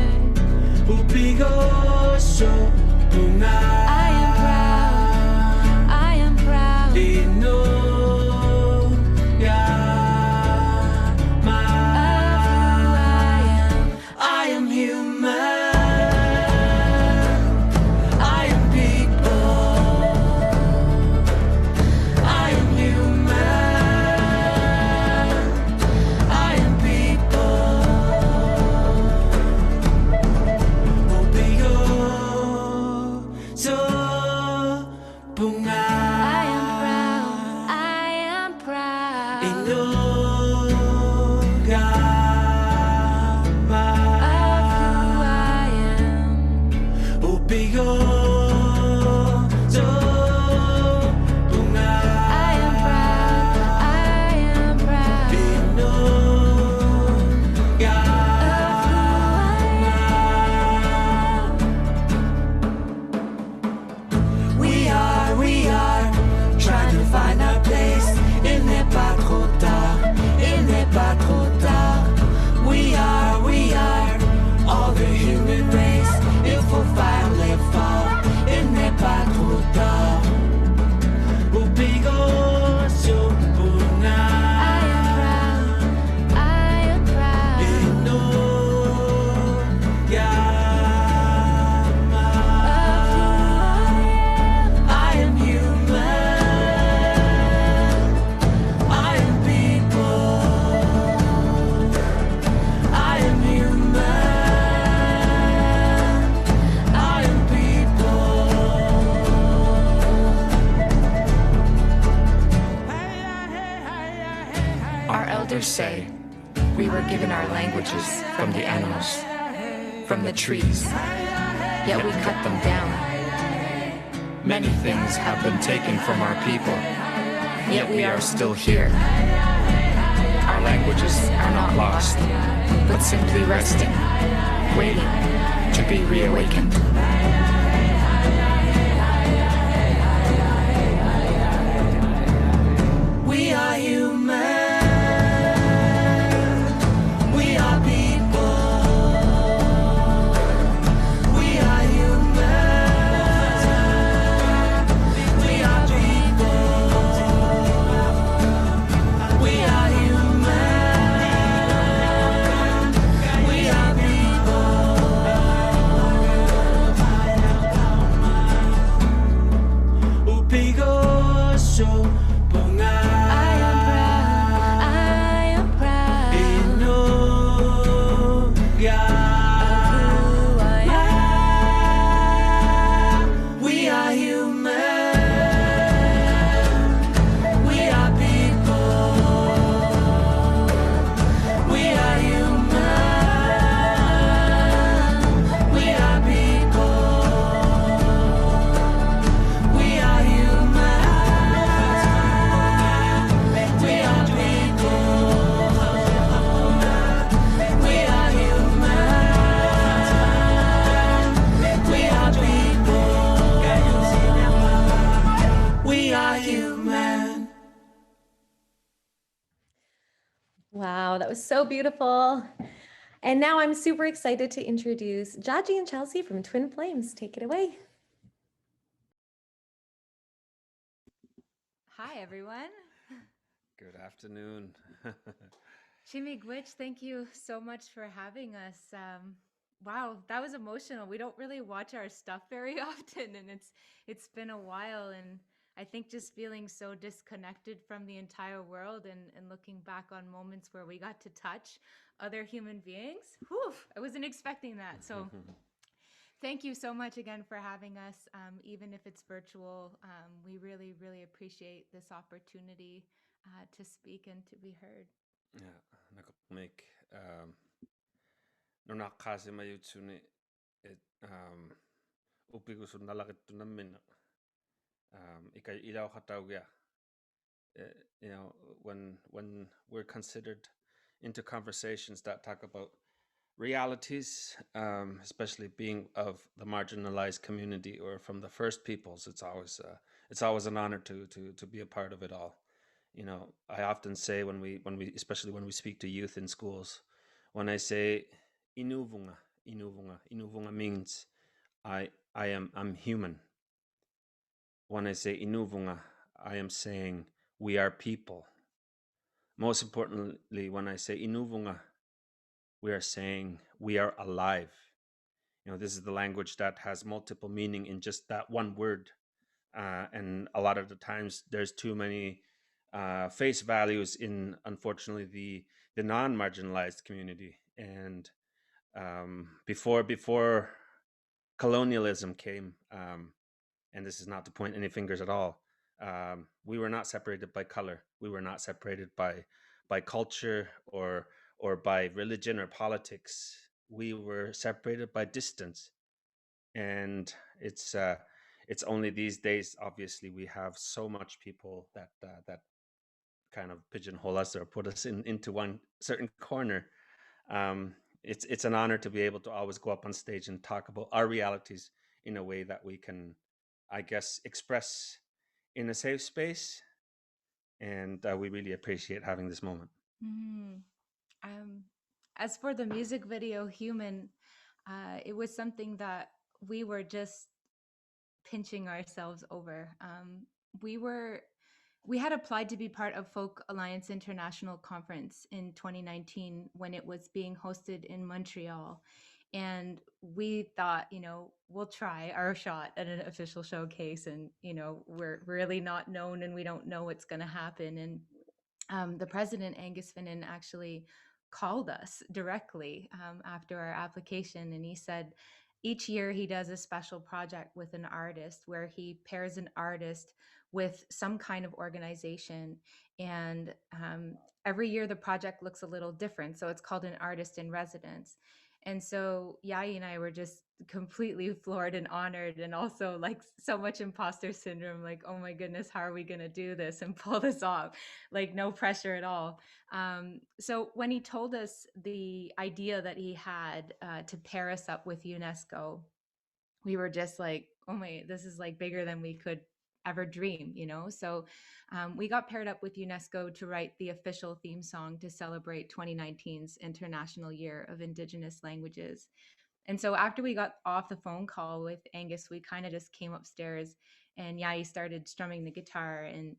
Speaker 11: Upigo so tunga. I am proud. Ino ya ma. I am human. I am people. I am human. so bunga.
Speaker 9: I am proud.
Speaker 11: Inuga
Speaker 9: Of who I am.
Speaker 11: upigo so bunga.
Speaker 9: I am proud. I am proud.
Speaker 11: Inuga we are trying to find our place. Il n'est pas trop tard. Il n'est pas trop tard. We are all the human race. Il faut faire l'effort. Il n'est pas trop tard. Upigo so bunga.
Speaker 9: I am proud.
Speaker 11: Inuga I am human. I am people. I am human. I am people.
Speaker 12: Our elders say we were given our languages from the animals, from the trees, yet we cut them down. Many things have been taken from our people, yet we are still here. Our languages are not lost, but simply resting, waiting to be reawakened.
Speaker 11: We are human. We are people. We are human. We are people. We are human. We are people. Upigo so bunga.
Speaker 9: I am proud.
Speaker 11: Inuga
Speaker 9: Who I am.
Speaker 11: we are human. We are people. We are human. We are people. We are human. We are people. We are human. We are people. We are human.
Speaker 1: Wow, that was so beautiful. And now I'm super excited to introduce Jaji and Chelsea from Twin Flames. Take it away.
Speaker 13: Hi, everyone.
Speaker 14: Good afternoon.
Speaker 13: Chimigwich, thank you so much for having us. Wow, that was emotional. We don't really watch our stuff very often, and it's been a while, and I think just feeling so disconnected from the entire world and looking back on moments where we got to touch other human beings. Whew, I wasn't expecting that. So thank you so much again for having us, even if it's virtual. We really, really appreciate this opportunity to speak and to be heard.
Speaker 14: Yeah, make no nakasi mayutsuni it upigo su nalakit to namin ikay ilaw hatawya. You know, when we're considered into conversations that talk about realities, especially being of the marginalized community or from the First Peoples, it's always an honor to be a part of it all. You know, I often say when we especially when we speak to youth in schools, when I say inuvunga means I'm human. When I say inuvunga, I am saying we are people. Most importantly, when I say inuvunga, we are saying we are alive. You know, this is the language that has multiple meaning in just that one word. And a lot of the times there's too many face values in, unfortunately, the non-marginalized community. And before colonialism came, and this is not to point any fingers at all. We were not separated by color. We were not separated by culture or by religion or politics. We were separated by distance, and it's only these days, obviously, we have so much people that kind of pigeonhole us or put us into one certain corner. It's an honor to be able to always go up on stage and talk about our realities in a way that we can, I guess, express in a safe space. And we really appreciate having this moment.
Speaker 13: Mhm. As for the music video, Human, it was something that we were just pinching ourselves over. We had applied to be part of Folk Alliance International Conference in 2019 when it was being hosted in Montreal. And we thought, we'll try our shot at an official showcase. And, we're really not known and we don't know what's going to happen. And the president, Angus Finnan, actually called us directly after our application. And he said, each year he does a special project with an artist where he pairs an artist with some kind of organization. And every year the project looks a little different. So it's called an artist in residence. And so Yai and I were just completely floored and honored, and also like so much imposter syndrome, like, oh my goodness, how are we going to do this and pull this off? Like no pressure at all. So when he told us the idea that he had to pair us up with UNESCO, we were just like, oh my, this is like bigger than we could ever dream, So we got paired up with UNESCO to write the official theme song to celebrate 2019's International Year of Indigenous Languages. And so after we got off the phone call with Angus, we kind of just came upstairs and Yai started strumming the guitar, and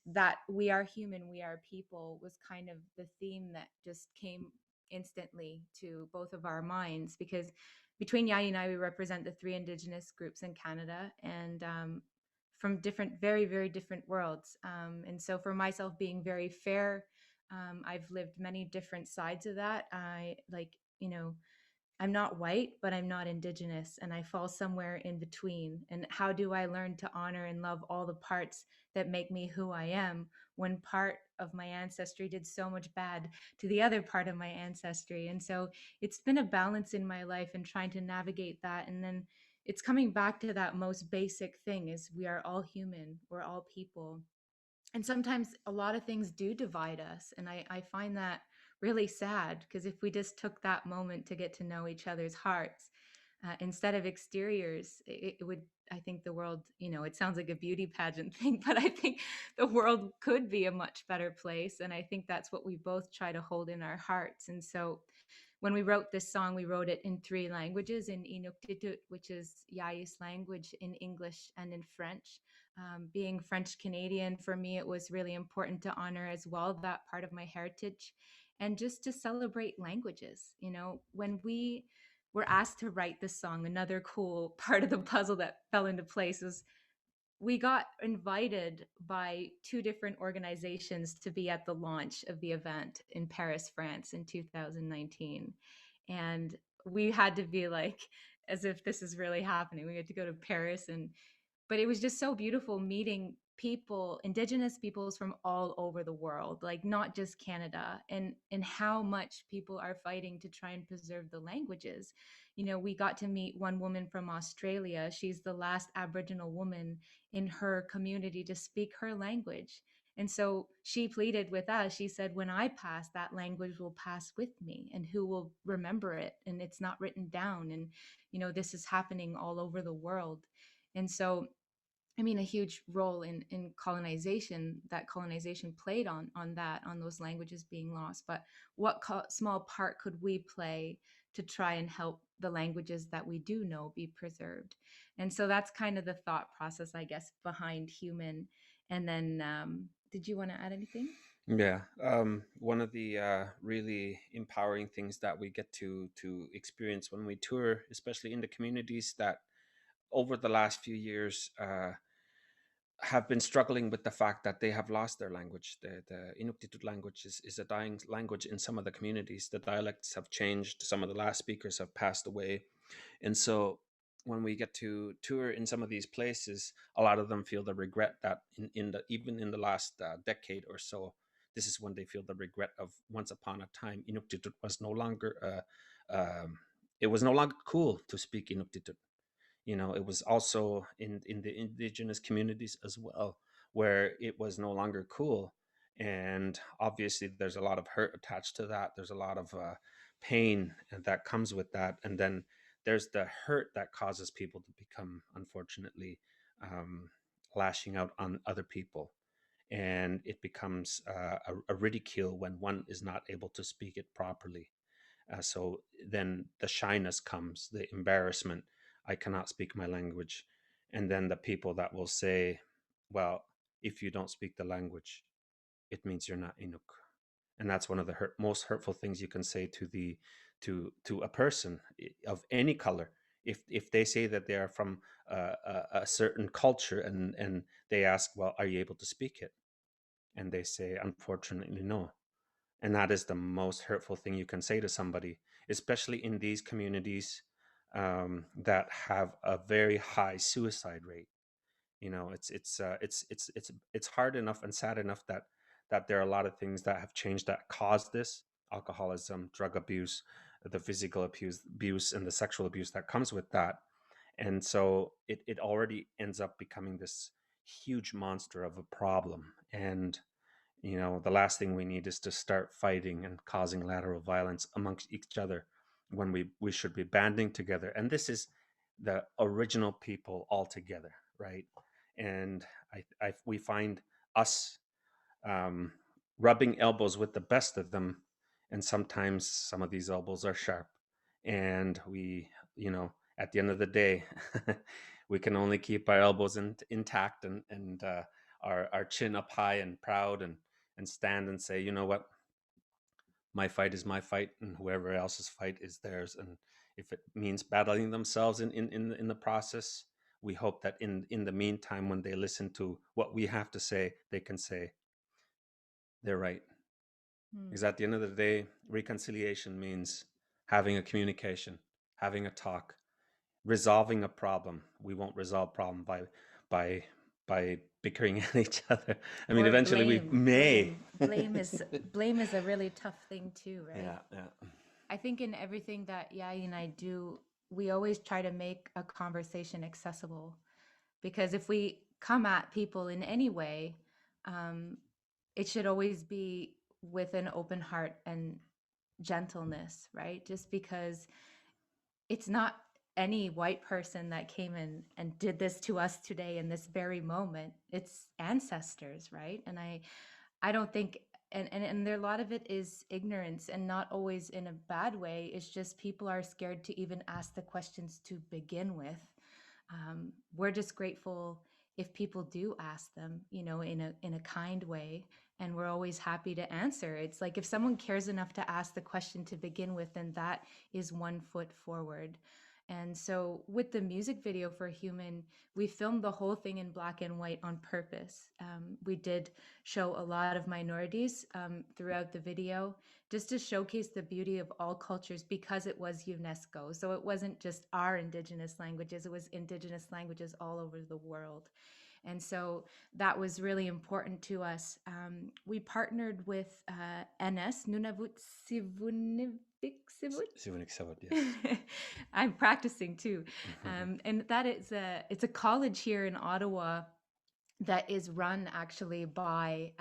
Speaker 13: that we are human, we are people was kind of the theme that just came instantly to both of our minds, because between Yai and I, we represent the 3 Indigenous groups in Canada, and from different, very, very different worlds. And so for myself, being very fair, I've lived many different sides of that. I'm not white, but I'm not Indigenous, and I fall somewhere in between. And how do I learn to honor and love all the parts that make me who I am when part of my ancestry did so much bad to the other part of my ancestry? And so it's been a balance in my life and trying to navigate that. And then it's coming back to that most basic thing is we are all human, we're all people. And sometimes a lot of things do divide us. And I find that really sad, because if we just took that moment to get to know each other's hearts instead of exteriors, it would, I think the world, it sounds like a beauty pageant thing, but I think the world could be a much better place. And I think that's what we both try to hold in our hearts. And so when we wrote this song, we wrote it in 3 languages, in Inuktitut, which is Yai's language, in English and in French. Being French Canadian, for me, it was really important to honor as well that part of my heritage, and just to celebrate languages. When we were asked to write this song, another cool part of the puzzle that fell into place was we got invited by 2 different organizations to be at the launch of the event in Paris, France in 2019. And we had to be like, as if this is really happening. We had to go to Paris, but it was just so beautiful meeting people, Indigenous peoples from all over the world, like not just Canada, and how much people are fighting to try and preserve the languages. We got to meet one woman from Australia. She's the last Aboriginal woman in her community to speak her language. And so she pleaded with us. She said, when I pass, that language will pass with me, and who will remember it? And it's not written down. And, this is happening all over the world. And so a huge role in colonization, that colonization played on those languages being lost. But what small part could we play to try and help the languages that we do know be preserved? And so that's kind of the thought process, I guess, behind Human. And then, did you want to add anything?
Speaker 14: Yeah, one of the really empowering things that we get to experience when we tour, especially in the communities that over the last few years have been struggling with the fact that they have lost their language. The Inuktitut language is a dying language in some of the communities. The dialects have changed. Some of the last speakers have passed away. And so when we get to tour in some of these places, a lot of them feel the regret that even in the last decade or so, this is when they feel the regret of once upon a time Inuktitut was no longer it was no longer cool to speak Inuktitut. It was also in the indigenous communities as well, where it was no longer cool. And obviously there's a lot of hurt attached to that. There's a lot of pain that comes with that. And then there's the hurt that causes people to become, unfortunately, lashing out on other people. And it becomes a ridicule when one is not able to speak it properly. So then the shyness comes, the embarrassment. I cannot speak my language. And then the people that will say, well, if you don't speak the language, it means you're not Inuk. And that's one of the most hurtful things you can say to a person of any color. If they say that they are from a certain culture and they ask, well, are you able to speak it? And they say, unfortunately, no. And that is the most hurtful thing you can say to somebody, especially in these communities that have a very high suicide rate. It's hard enough and sad enough that there are a lot of things that have changed that caused this: alcoholism, drug abuse, the physical abuse, and the sexual abuse that comes with that. And so it already ends up becoming this huge monster of a problem. And the last thing we need is to start fighting and causing lateral violence amongst each other when we should be banding together. And this is the original people all together, right? And we find us rubbing elbows with the best of them, and sometimes some of these elbows are sharp. And we, at the end of the day, we can only keep our elbows intact and our chin up high and proud and stand and say, you know what, my fight is my fight, and whoever else's fight is theirs. And if it means battling themselves in the process, we hope that in the meantime, when they listen to what we have to say, they can say they're right. Because at the end of the day, reconciliation means having a communication, having a talk, resolving a problem. We won't resolve problem by bickering at each other. I mean,
Speaker 13: Or
Speaker 14: eventually we may.
Speaker 13: blame is a really tough thing too, right?
Speaker 14: Yeah.
Speaker 13: I think in everything that Yai and I do, we always try to make a conversation accessible, because if we come at people in any way, it should always be with an open heart and gentleness, right? Just because it's not any white person that came in and did this to us today in this very moment. It's ancestors, right? And I don't think, and there, a lot of it is ignorance, and not always in a bad way. It's just people are scared to even ask the questions to begin with. We're just grateful if people do ask them, in a kind way, and we're always happy to answer. It's like if someone cares enough to ask the question to begin with, then that is one foot forward. And so with the music video for Human, we filmed the whole thing in black and white on purpose. We did show a lot of minorities throughout the video, just to showcase the beauty of all cultures, because it was UNESCO. So it wasn't just our Indigenous languages, it was Indigenous languages all over the world. And so that was really important to us. We partnered with NS, Nunavut Sivunivik Sivut.
Speaker 14: Yes.
Speaker 13: I'm practicing too. And that is it's a college here in Ottawa that is run actually by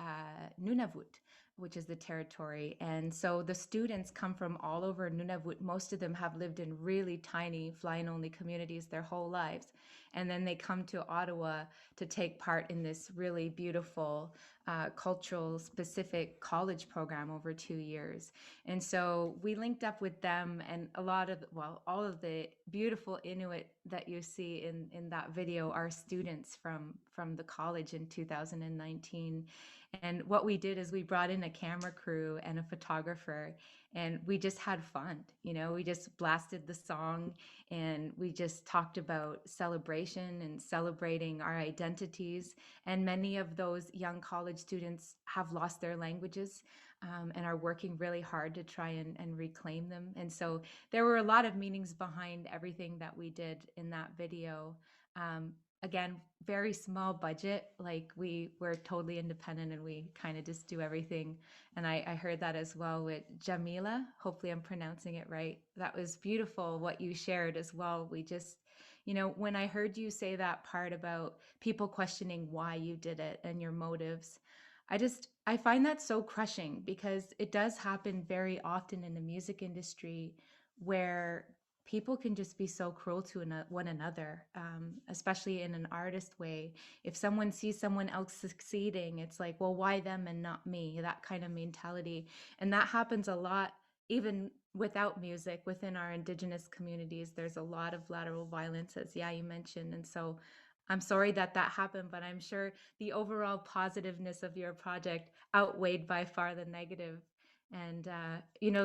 Speaker 13: Nunavut, which is the territory. And so the students come from all over Nunavut. Most of them have lived in really tiny fly-in-only communities their whole lives. And then they come to Ottawa to take part in this really beautiful cultural specific college program over 2 years. And so we linked up with them, and all of the beautiful Inuit that you see in that video are students from the college in 2019. And what we did is we brought in a camera crew and a photographer, and we just had fun. We just blasted the song, and we just talked about celebration and celebrating our identities. And many of those young college students have lost their languages, and are working really hard to try and reclaim them. And so there were a lot of meanings behind everything that we did in that video. Again, very small budget. Like, we're totally independent, and we kind of just do everything. And I heard that as well with Jamila. Hopefully I'm pronouncing it right. That was beautiful what you shared as well. We just, when I heard you say that part about people questioning why you did it and your motives, I find that so crushing, because it does happen very often in the music industry, where people can just be so cruel to one another, especially in an artist way. If someone sees someone else succeeding, it's like, well, why them and not me? That kind of mentality. And that happens a lot, even without music, within our Indigenous communities. There's a lot of lateral violence, as you mentioned. And so I'm sorry that happened, but I'm sure the overall positiveness of your project outweighed by far the negative. And,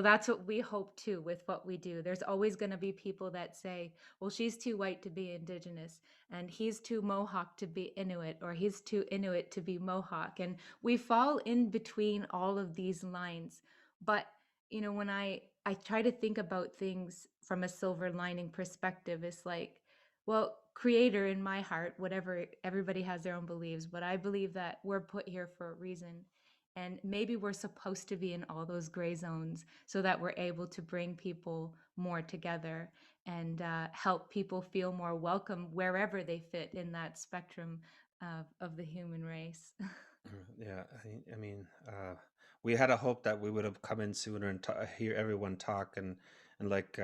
Speaker 13: that's what we hope too with what we do. There's always going to be people that say, well, she's too white to be Indigenous, and he's too Mohawk to be Inuit, or he's too Inuit to be Mohawk. And we fall in between all of these lines. But, when I try to think about things from a silver lining perspective, it's like, well, creator in my heart, whatever, everybody has their own beliefs, but I believe that we're put here for a reason. And maybe we're supposed to be in all those gray zones so that we're able to bring people more together and help people feel more welcome wherever they fit in that spectrum of the human race.
Speaker 14: Yeah, I mean, we had a hope that we would have come in sooner and hear everyone talk, and like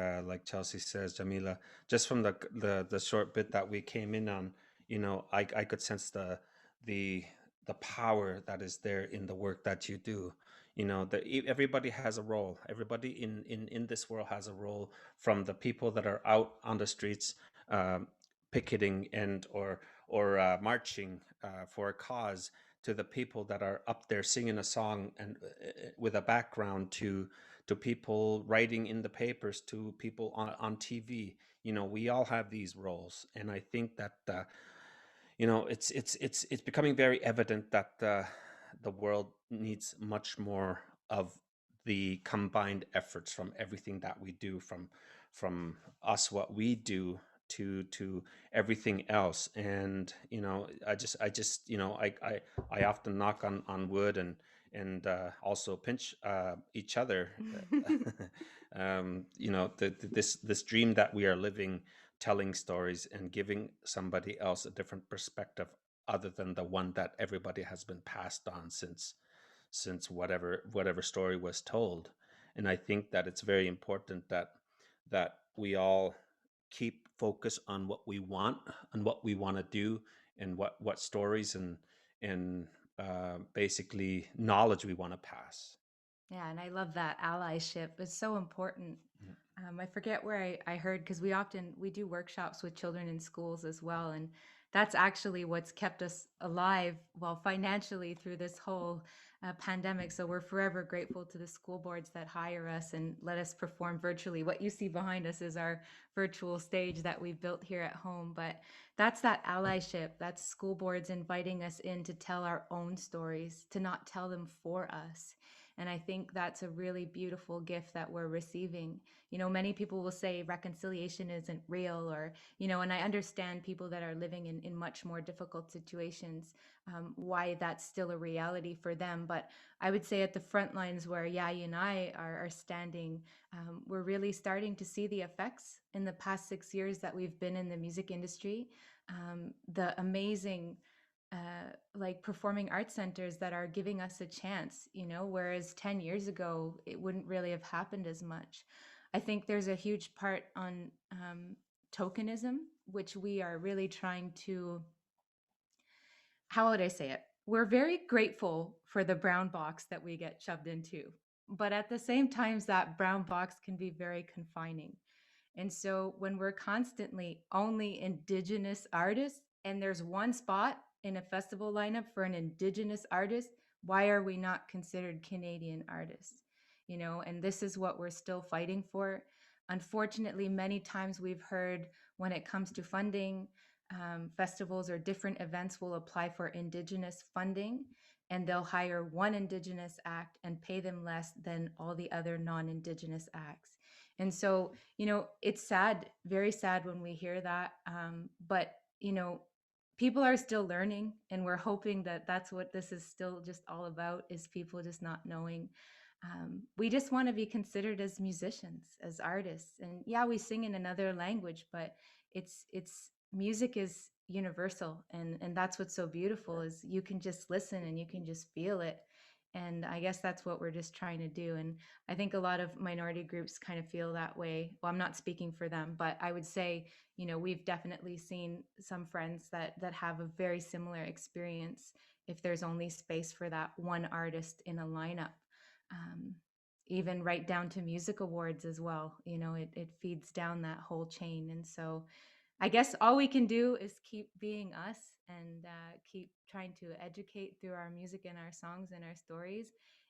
Speaker 14: Chelsea says, Jamila, just from the short bit that we came in on, I could sense the the power that is there in the work that you do. Everybody has a role. Everybody in this world has a role, from the people that are out on the streets, picketing and or marching for a cause, to the people that are up there singing a song and with a background, to people writing in the papers, to people on TV. We all have these roles, and I think that it's becoming very evident that the world needs much more of the combined efforts from everything that we do, from us, what we do, to everything else. And I often knock on wood, and also pinch each other. This dream that we are living, telling stories and giving somebody else a different perspective other than the one that everybody has been passed on since whatever story was told. And I think that it's very important that we all keep focus on what we want and what we want to do, and what stories and basically knowledge we want to pass.
Speaker 13: Yeah, and I love that allyship. It's so important. I forget where I heard, because we do workshops with children in schools as well, and that's actually what's kept us alive, well, financially, through this whole pandemic. So we're forever grateful to the school boards that hire us and let us perform virtually. What you see behind us is our virtual stage that we built here at home, but that's that allyship. That's school boards inviting us in to tell our own stories, to not tell them for us. And I think that's a really beautiful gift that we're receiving. Many people will say reconciliation isn't real, or, and I understand people that are living in much more difficult situations, why that's still a reality for them. But I would say at the front lines where Yaya and I are standing, we're really starting to see the effects in the past 6 years that we've been in the music industry. The amazing like performing arts centers that are giving us a chance, whereas 10 years ago, it wouldn't really have happened as much. I think there's a huge part on tokenism, which we are really trying to, how would I say it? We're very grateful for the brown box that we get shoved into, but at the same time, that brown box can be very confining. And so when we're constantly only Indigenous artists, and there's one spot in a festival lineup for an Indigenous artist, why are we not considered Canadian artists? you know, and this is what we're still fighting for. Unfortunately, many times we've heard when it comes to funding, festivals or different events will apply for Indigenous funding, and they'll hire one Indigenous act and pay them less than all the other non-Indigenous acts. And so, you know, it's sad, very sad when we hear that. But, you know, people are still learning, and we're hoping that that's what this is still just all about, is people just not knowing. We just want to be considered as musicians, as artists. And yeah, we sing in another language, but it's music is universal, and that's what's so beautiful, is you can just listen and you can just feel it. And I guess that's what we're just trying to do. And I think a lot of minority groups kind of feel that way. Well, I'm not speaking for them, but I would say, you know, we've definitely seen some friends that have a very similar experience if there's only space for that one artist in a lineup. Even right down to music awards as well, you know, it feeds down that whole chain. And so I guess all we can do is keep being us, and keep trying to educate through our music and our songs and our stories.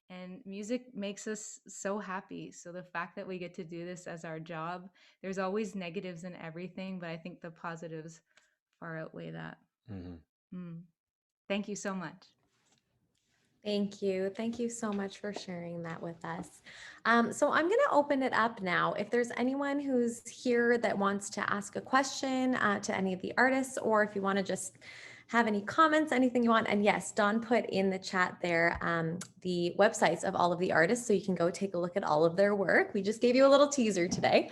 Speaker 13: And music makes us so happy. So the fact that we get to do this as our job, there's always negatives in everything, but I think the positives far outweigh that. Thank you so much.
Speaker 1: Thank you. Thank you so much for sharing that with us. So I'm going to open it up now. If there's anyone who's here that wants to ask a question to any of the artists, or if you want to just have any comments, anything you want. And yes, Dawn put in the chat there the websites of all of the artists, so you can go take a look at all of their work. We just gave you a little teaser today.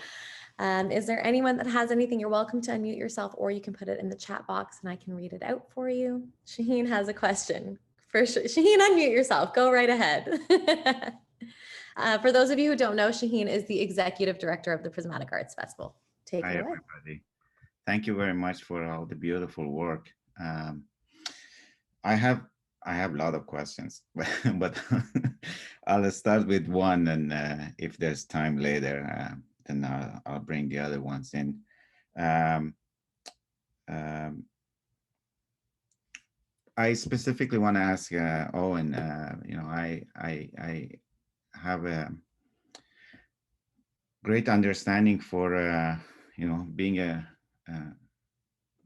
Speaker 1: Is there anyone that has anything? You're welcome to unmute yourself, or you can put it in the chat box and I can read it out for you. Shaheen has a question. For sure. Shaheen, unmute yourself. Go right ahead. For those of you who don't know, Shaheen is the executive director of the Prismatic Arts Festival. Take
Speaker 15: Hi,
Speaker 1: it away.
Speaker 15: everybody. Thank you very much for all the beautiful work. I have a lot of questions, but I'll start with one, and if there's time later, then I'll bring the other ones in. I specifically want to ask Owen. You know, I have a great understanding for you know, being a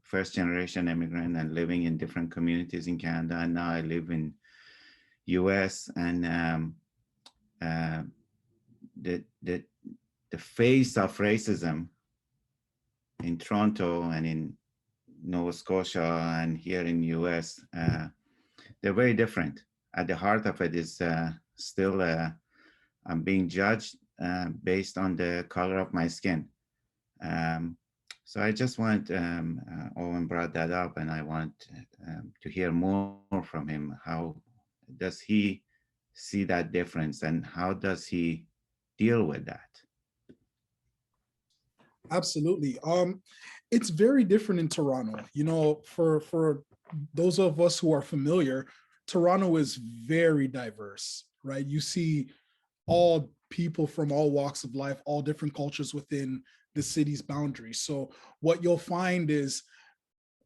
Speaker 15: first-generation immigrant and living in different communities in Canada, and now I live in U.S. and the face of racism in Toronto and in Nova Scotia and here in the US, they're very different. At the heart of it is still I'm being judged based on the color of my skin. So I just want, Owen brought that up, and I want to hear more from him. How does he see that difference, and how does he deal with that?
Speaker 7: Absolutely. It's very different in Toronto. You know, for those of us who are familiar, Toronto is very diverse, right? You see all people from all walks of life, all different cultures within the city's boundaries. So what you'll find is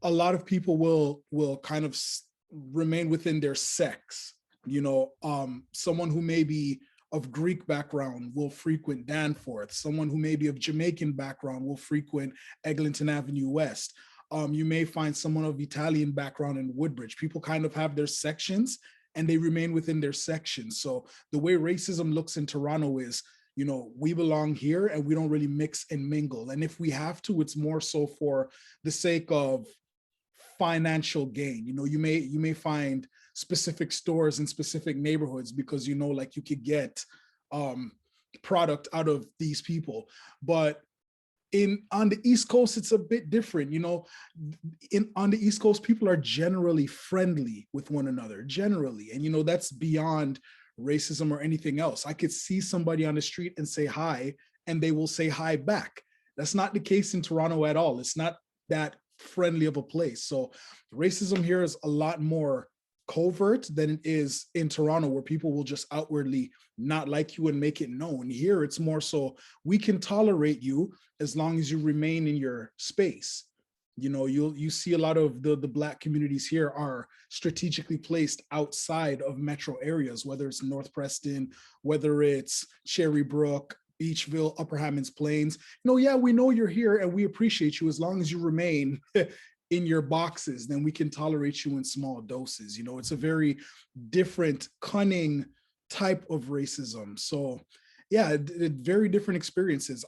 Speaker 7: a lot of people will kind of remain within their sex. You know, someone who may be of Greek background will frequent Danforth. Someone who may be of Jamaican background will frequent Eglinton Avenue West. You may find someone of Italian background in Woodbridge. People kind of have their sections and they remain within their sections. So the way racism looks in Toronto is, you know, we belong here and we don't really mix and mingle. And if we have to, it's more so for the sake of financial gain. You know, you may find specific stores in specific neighborhoods because, you know, like you could get product out of these people. But on the East Coast, it's a bit different. You know, on the East Coast, people are generally friendly with one another, generally. And, you know, that's beyond racism or anything else. I could see somebody on the street and say hi, and they will say hi back. That's not the case in Toronto at all. It's not that friendly of a place. So racism here is a lot more covert than it is in Toronto, where people will just outwardly not like you and make it known. Here, it's more so we can tolerate you as long as you remain in your space. You know, you see a lot of the Black communities here are strategically placed outside of metro areas, whether it's North Preston, whether it's Cherry Brook, Beachville, Upper Hammonds Plains. You know, yeah, we know you're here and we appreciate you as long as you remain in your boxes, then we can tolerate you in small doses. You know, it's a very different, cunning type of racism. So yeah, very different experiences.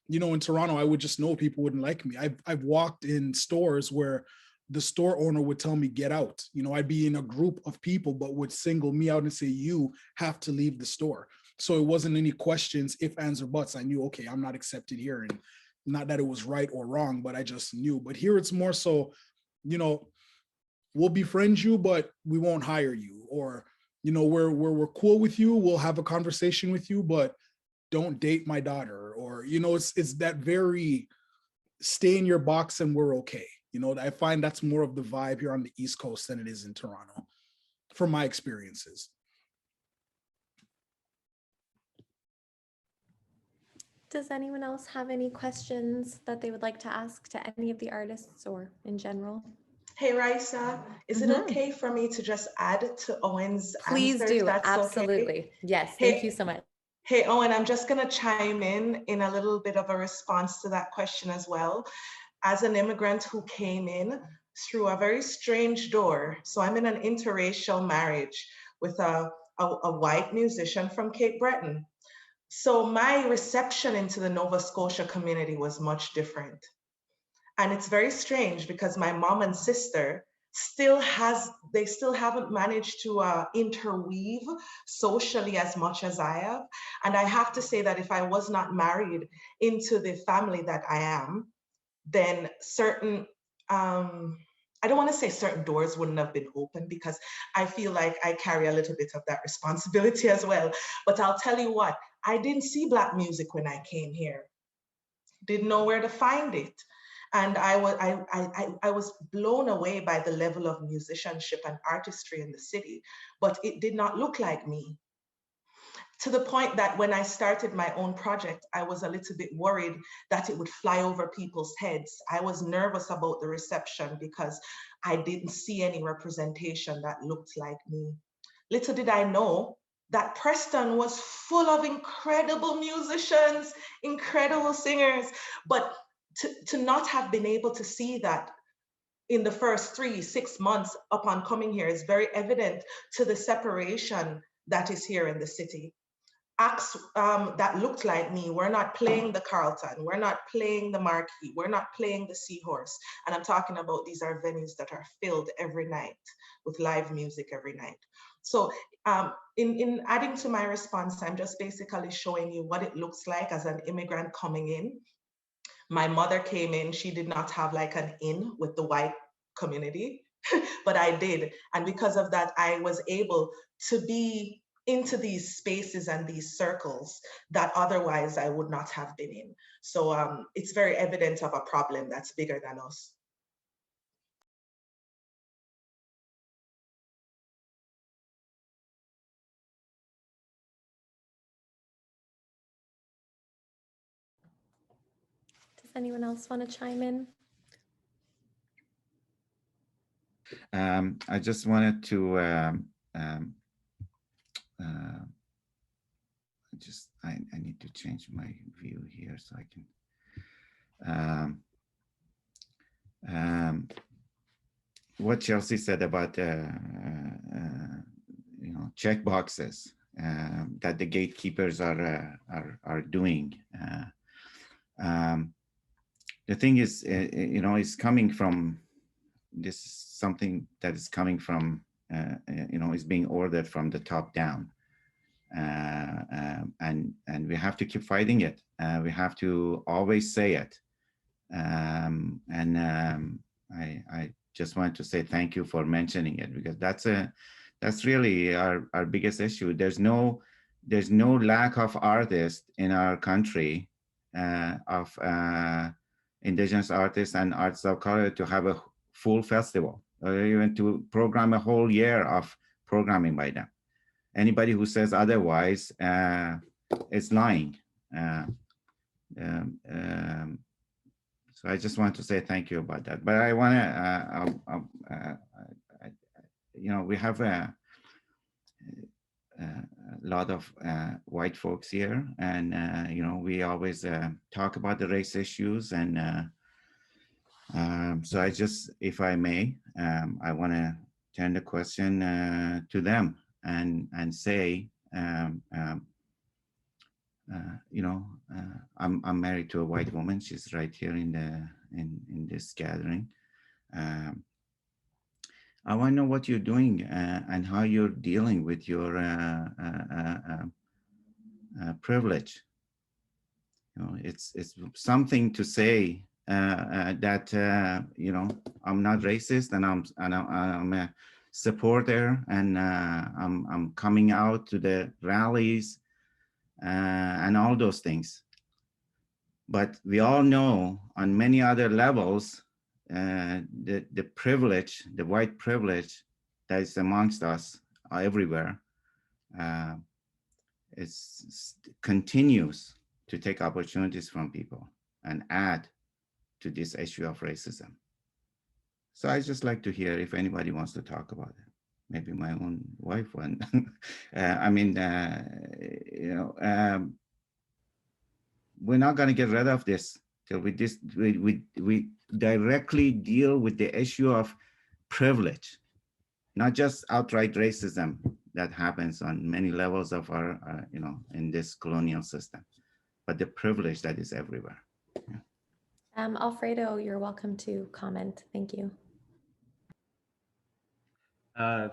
Speaker 7: You know, in Toronto, I would just know people wouldn't like me. I've walked in stores where the store owner would tell me, get out. You know, I'd be in a group of people, but would single me out and say, you have to leave the store. So it wasn't any questions, if, ands, or buts. I knew, okay, I'm not accepted here. And not that it was right or wrong, but I just knew. But here it's more so, you know, we'll befriend you, but we won't hire you. Or, you know, we're cool with you. We'll have a conversation with you, but don't date my daughter. Or, you know, it's that very stay in your box and we're okay. You know, I find that's more of the vibe here on the East Coast than it is in Toronto, from my experiences.
Speaker 1: Does anyone else have any questions that they would like to ask to any of the artists or in general?
Speaker 10: Hey, Raeesa, is it okay for me to just add to Owen's
Speaker 1: Please
Speaker 10: answer?
Speaker 1: do,
Speaker 10: That's
Speaker 1: absolutely.
Speaker 10: Okay?
Speaker 1: Yes,
Speaker 10: Hey,
Speaker 1: thank you so much.
Speaker 10: Hey, Owen, I'm just going to chime in a little bit of a response to that question as well. As an immigrant who came in through a very strange door, so I'm in an interracial marriage with a white musician from Cape Breton. So my reception into the Nova Scotia community was much different. And it's very strange because my mom and sister they still haven't managed to interweave socially as much as I have. And I have to say that if I was not married into the family that I am, then certain, I don't want to say certain doors wouldn't have been open, because I feel like I carry a little bit of that responsibility as well. But I'll tell you what, I didn't see Black music when I came here. Didn't know where to find it. And I was blown away by the level of musicianship and artistry in the city, but it did not look like me. To the point that when I started my own project, I was a little bit worried that it would fly over people's heads. I was nervous about the reception because I didn't see any representation that looked like me. Little did I know that Preston was full of incredible musicians, incredible singers, but to not have been able to see that in the first 3-6 months upon coming here is very evident to the separation that is here in the city. Acts that looked like me, we're not playing the Carlton, we're not playing the Marquee, we're not playing the Seahorse. And I'm talking about these are venues that are filled every night with live music every night. So in adding to my response, I'm just basically showing you what it looks like as an immigrant coming in. My mother came in, she did not have like an in with the white community, but I did. And because of that, I was able to be into these spaces and these circles that otherwise I would not have been in. So it's very evident of a problem that's bigger than us.
Speaker 1: Does anyone else want to chime in?
Speaker 15: I just wanted to I need to change my view here so I can what Chelsea said about you know, check boxes that the gatekeepers are doing. The thing is, you know, it's coming from this something that is coming from you know, is being ordered from the top down. And we have to keep fighting it. We have to always say it. I just want to say thank you for mentioning it, because that's really our biggest issue. There's no lack of artists in our country, of Indigenous artists and artists of color to have a full festival, or even to program a whole year of programming by them. Anybody who says otherwise is lying. So I just want to say thank you about that. But I want to, you know, we have a lot of white folks here, and you know, we always talk about the race issues, and so I just, if I may, I want to turn the question to them and say, you know, I'm married to a white woman. She's right here in the in this gathering. I want to know what you're doing and how you're dealing with your privilege. You know, it's something to say that you know, I'm not racist, and I'm a supporter, and I'm coming out to the rallies and all those things. But we all know on many other levels, the privilege, the white privilege that is amongst us everywhere, continues to take opportunities from people and add to this issue of racism. So I just like to hear if anybody wants to talk about it. Maybe my own wife one. I mean, you know, we're not going to get rid of this till we directly deal with the issue of privilege, not just outright racism that happens on many levels of our, you know, in this colonial system, but the privilege that is everywhere. Yeah.
Speaker 1: Alfredo, you're welcome to comment. Thank you.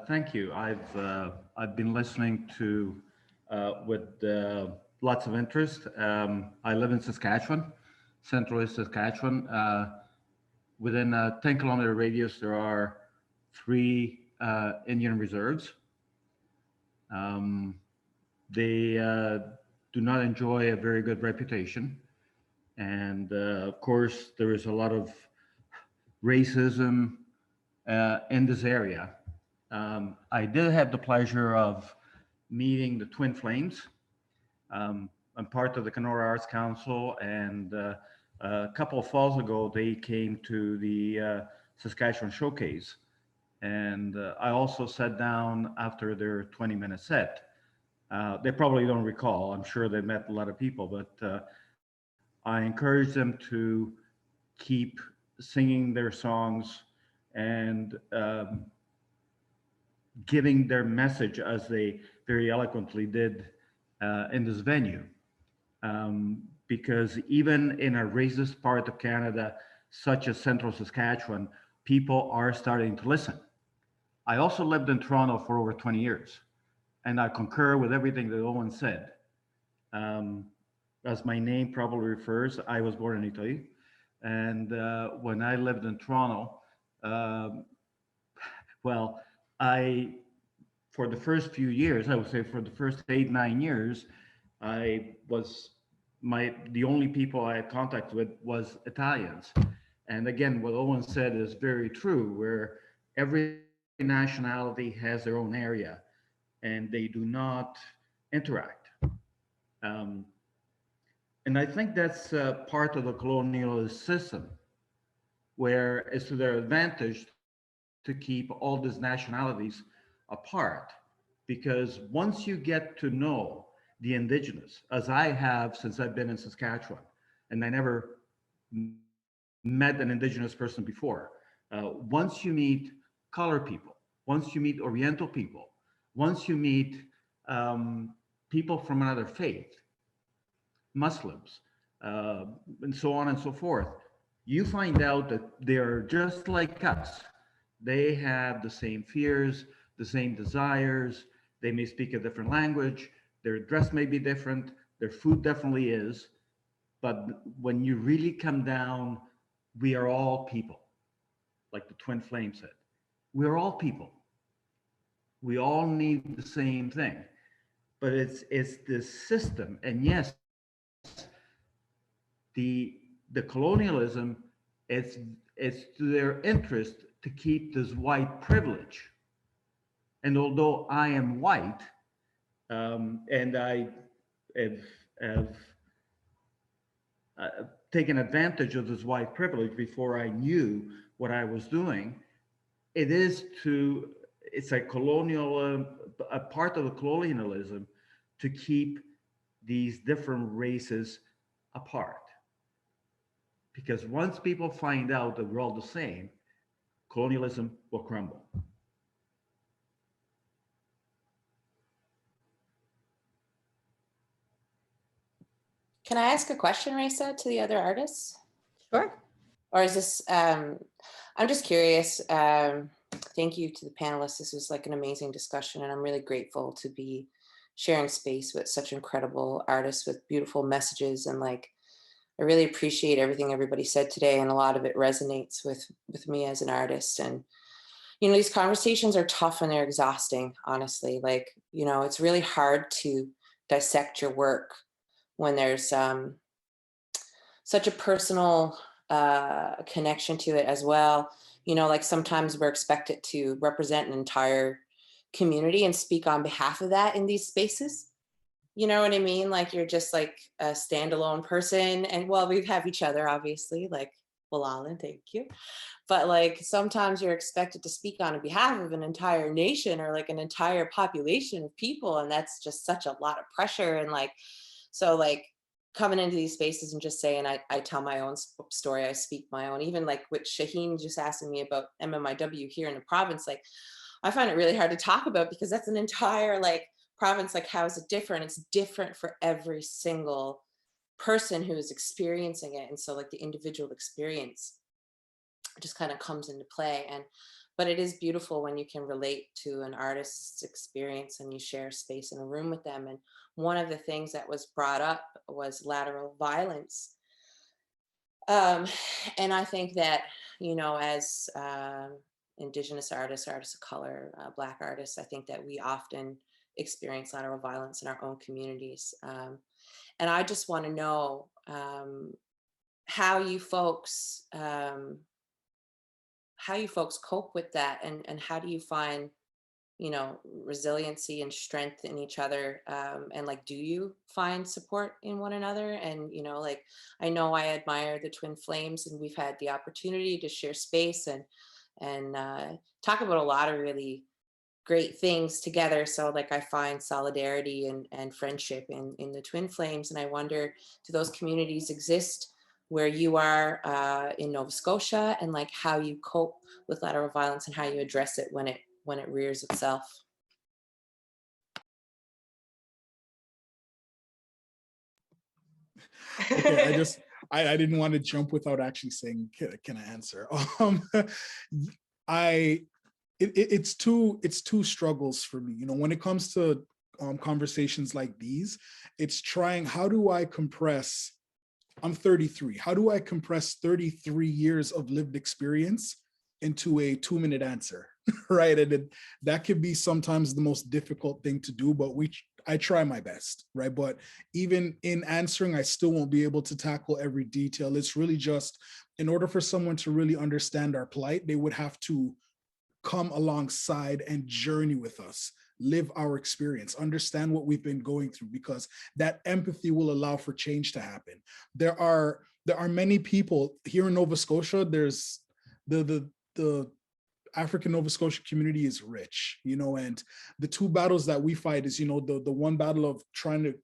Speaker 16: Thank you. I've been listening to with lots of interest. I live in Saskatchewan, central Saskatchewan. Within a 10-kilometer radius, there are 3 Indian reserves. They do not enjoy a very good reputation. And of course, there is a lot of racism in this area. I did have the pleasure of meeting the Twin Flames. I'm part of the Kenora Arts Council, and a couple of falls ago, they came to the Saskatchewan Showcase. And I also sat down after their 20-minute set. They probably don't recall. I'm sure they met a lot of people, but I encouraged them to keep singing their songs and giving their message, as they very eloquently did in this venue. Because even in a racist part of Canada, such as central Saskatchewan, people are starting to listen. I also lived in Toronto for over 20 years, and I concur with everything that Owen said. As my name probably refers, I was born in Italy. And when I lived in Toronto, well, for the first few years, I would say for the first 8-9 years, I was the only people I had contact with was Italians. And again, what Owen said is very true, where every nationality has their own area and they do not interact. And I think that's part of the colonial system, where it's to their advantage to keep all these nationalities apart. Because once you get to know the Indigenous, as I have since I've been in Saskatchewan, and I never met an Indigenous person before, once you meet colored people, once you meet Oriental people, once you meet people from another faith, Muslims, and so on and so forth, you find out that they're just like us. They have the same fears, the same desires. They may speak a different language. Their dress may be different. Their food definitely is. But when you really come down, we are all people, like the Twin Flame said. We're all people. We all need the same thing. But it's this system. And yes, the colonialism, it's to their interest to keep this white privilege. And although I am white, and I have taken advantage of this white privilege before I knew what I was doing. It's a colonial, a part of the colonialism to keep these different races apart. Because once people find out that we're all the same, colonialism will crumble.
Speaker 3: Can I ask a question, Raeesa, to the other artists?
Speaker 1: Sure.
Speaker 3: Or is this, I'm just curious. Thank you to the panelists. This was like an amazing discussion, and I'm really grateful to be sharing space with such incredible artists with beautiful messages. And like, I really appreciate everything everybody said today, and a lot of it resonates with me as an artist. And, you know, these conversations are tough and they're exhausting, honestly. Like, you know, it's really hard to dissect your work when there's such a personal connection to it as well. You know, like sometimes we're expected to represent an entire community and speak on behalf of that in these spaces. You know what I mean? Like you're just like a standalone person, and well, we have each other, obviously, like Lalani, thank you. But like sometimes you're expected to speak on behalf of an entire nation or like an entire population of people, and that's just such a lot of pressure. And like, so like coming into these spaces and just saying, I tell my own story, I speak my own, even like what Shaheen just asking me about MMIW here in the province, like I find it really hard to talk about because that's an entire like province. Like how is it different? It's different for every single person who is experiencing it. And so like the individual experience just kind of comes into play. But it is beautiful when you can relate to an artist's experience and you share space in a room with them. And one of the things that was brought up was lateral violence. And I think that, you know, as Indigenous artists, artists of color, Black artists, I think that we often experience lateral violence in our own communities. And I just want to know how you folks cope with that, and how do you find, you know, resiliency and strength in each other, and like, do you find support in one another? And, you know, like, I know I admire the Twin Flames, and we've had the opportunity to share space and talk about a lot of really great things together. So like, I find solidarity and friendship in the Twin Flames. And I wonder, do those communities exist where you are in Nova Scotia, and like how you cope with lateral violence and how you address it when it rears itself?
Speaker 7: Okay, I didn't want to jump without actually saying, can I answer? It's two struggles for me. You know, when it comes to conversations like these, it's trying, how do I compress, I'm 33, how do I compress 33 years of lived experience into a 2-minute answer, right? And that could be sometimes the most difficult thing to do, but I try my best, right? But even in answering, I still won't be able to tackle every detail. It's really just, in order for someone to really understand our plight, they would have to come alongside and journey with us, live our experience, understand what we've been going through, because that empathy will allow for change to happen. There are many people here in Nova Scotia. There's the African Nova Scotia community is rich, you know, and the two battles that we fight is, you know, the one battle of trying to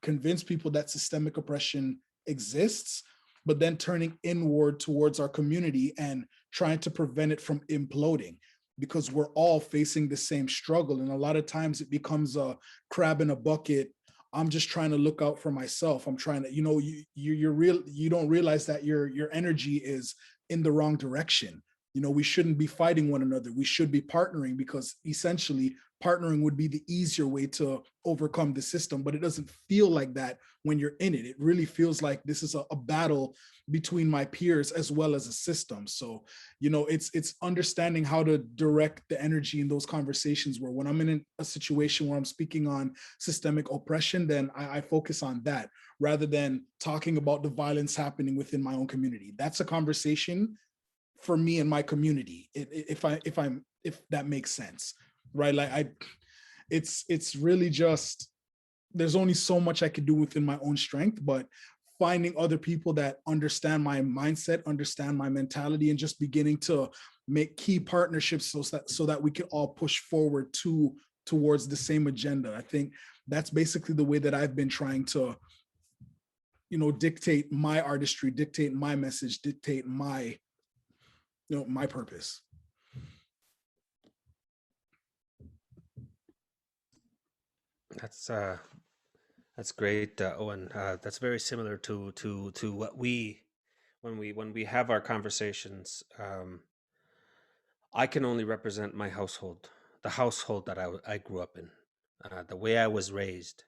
Speaker 7: convince people that systemic oppression exists, but then turning inward towards our community and trying to prevent it from imploding, because we're all facing the same struggle. And a lot of times it becomes a crab in a bucket. I'm just trying to look out for myself. I'm trying to, you know, you don't realize that your energy is in the wrong direction. You know, we shouldn't be fighting one another. We should be partnering, because essentially partnering would be the easier way to overcome the system, but it doesn't feel like that when you're in it. It really feels like this is a battle between my peers as well as a system. So, you know, it's understanding how to direct the energy in those conversations, where when I'm in a situation where I'm speaking on systemic oppression, then I focus on that rather than talking about the violence happening within my own community. That's a conversation for me and my community, if that makes sense, right? Like it's really just, there's only so much I could do within my own strength, but finding other people that understand my mindset, understand my mentality, and just beginning to make key partnerships so that we can all push forward towards the same agenda. I think that's basically the way that I've been trying to, dictate my artistry, dictate my message, dictate my purpose.
Speaker 14: That's great, Owen. That's very similar to what when we have our conversations. I can only represent my household, the household that I grew up in, the way I was raised.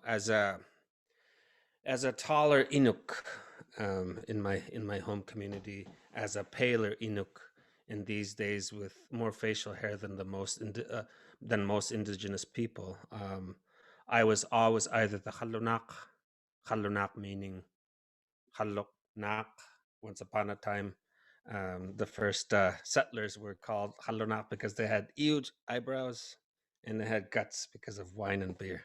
Speaker 14: As a taller Inuk in my home community, as a paler Inuk in these days with more facial hair than most indigenous people. I was always either the Halunak meaning Haluk Nak. Once upon a time, the first settlers were called Halunak because they had huge eyebrows and they had guts because of wine and beer.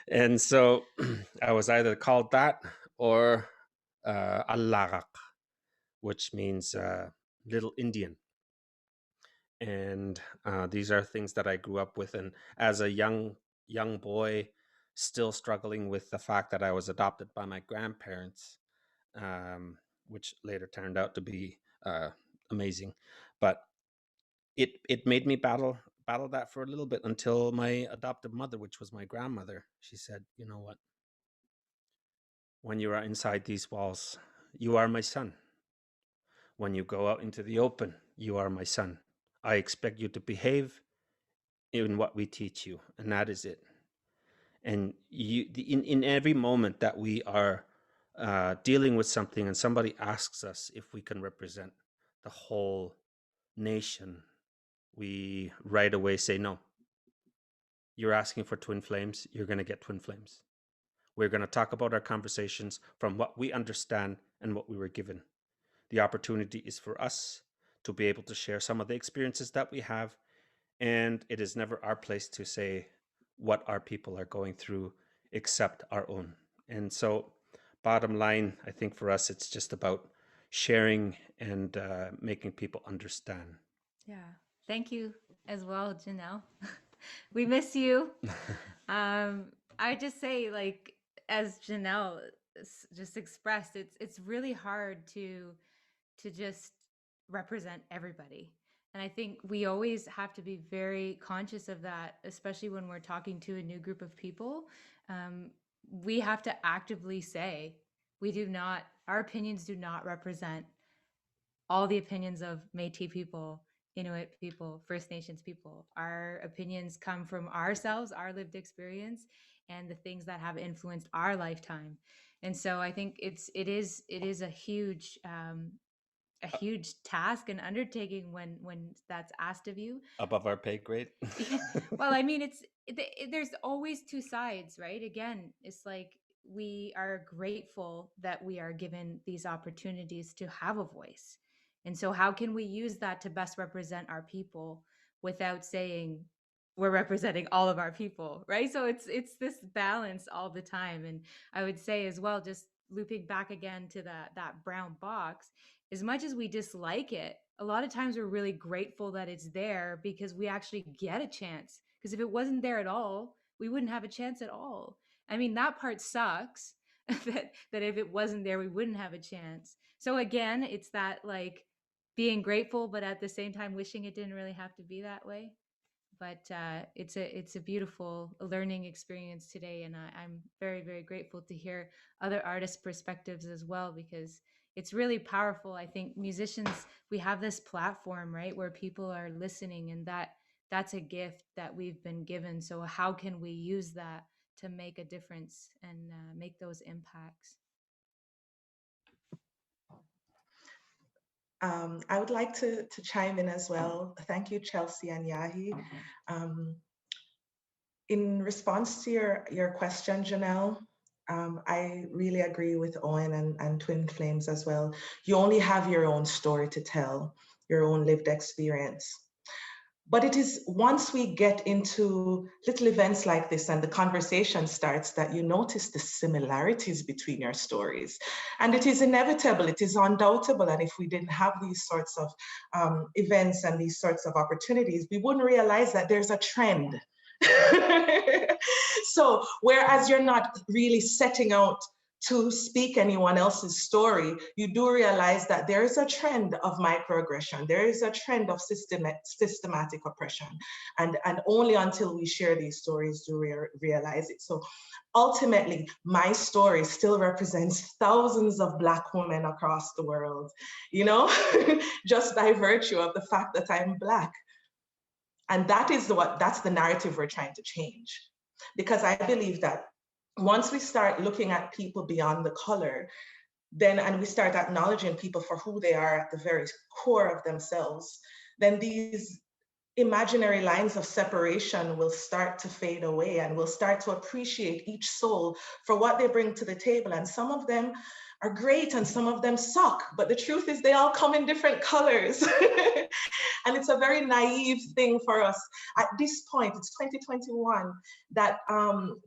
Speaker 14: And so I was either called that or Allarak, which means little Indian. And these are things that I grew up with. And as a young boy, still struggling with the fact that I was adopted by my grandparents, which later turned out to be amazing. But it made me battle that for a little bit until my adoptive mother, which was my grandmother, she said, you know what? When you are inside these walls, you are my son. When you go out into the open, you are my son. I expect you to behave in what we teach you, and that is it. And in every moment that we are dealing with something and somebody asks us if we can represent the whole nation, we right away say no. You're asking for twin flames, you're going to get twin flames. We're going to talk about our conversations from what we understand and what we were given. The opportunity is for us to be able to share some of the experiences that we have, and it is never our place to say what our people are going through except our own. And so bottom line, I think for us, it's just about sharing and making people understand.
Speaker 13: Yeah, thank you as well, Janelle. We miss you. I just say, like, as Janelle just expressed, it's really hard to just represent everybody. And I think we always have to be very conscious of that, especially when we're talking to a new group of people. We have to actively say, our opinions do not represent all the opinions of Métis people, Inuit people, First Nations people. Our opinions come from ourselves, our lived experience, and the things that have influenced our lifetime. And so I think it is a huge task and undertaking when that's asked of you.
Speaker 14: Above our pay grade.
Speaker 13: Well, I mean, there's always two sides, right? Again, it's like we are grateful that we are given these opportunities to have a voice. And so how can we use that to best represent our people without saying we're representing all of our people, right? So it's this balance all the time. And I would say as well, just looping back again to that brown box, as much as we dislike it, a lot of times we're really grateful that it's there because we actually get a chance. Because if it wasn't there at all, we wouldn't have a chance at all. I mean, that part sucks, that if it wasn't there, we wouldn't have a chance. So again, it's that like being grateful, but at the same time wishing it didn't really have to be that way. But it's a beautiful learning experience today, and I'm very, very grateful to hear other artists' perspectives as well, because it's really powerful. I think musicians, we have this platform, right, where people are listening, and that's a gift that we've been given. So how can we use that to make a difference and make those impacts?
Speaker 10: I would like to chime in as well. Thank you, Chelsea and Yahi. In response to your question, Janelle, I really agree with Owen and Twin Flames as well. You only have your own story to tell, your own lived experience. But it is once we get into little events like this and the conversation starts that you notice the similarities between your stories. And it is inevitable, it is undoubtable. And if we didn't have these sorts of events and these sorts of opportunities, we wouldn't realize that there's a trend. So whereas you're not really setting out to speak anyone else's story, you do realize that there is a trend of microaggression. There is a trend of systematic oppression. And only until we share these stories do we realize it. So ultimately, my story still represents thousands of Black women across the world, you know, just by virtue of the fact that I'm Black. And that's the narrative we're trying to change. Because I believe that once we start looking at people beyond the color, and we start acknowledging people for who they are at the very core of themselves, then these imaginary lines of separation will start to fade away, and we'll start to appreciate each soul for what they bring to the table. And some of them are great and some of them suck, but the truth is they all come in different colors. And it's a very naive thing for us at this point, it's 2021, that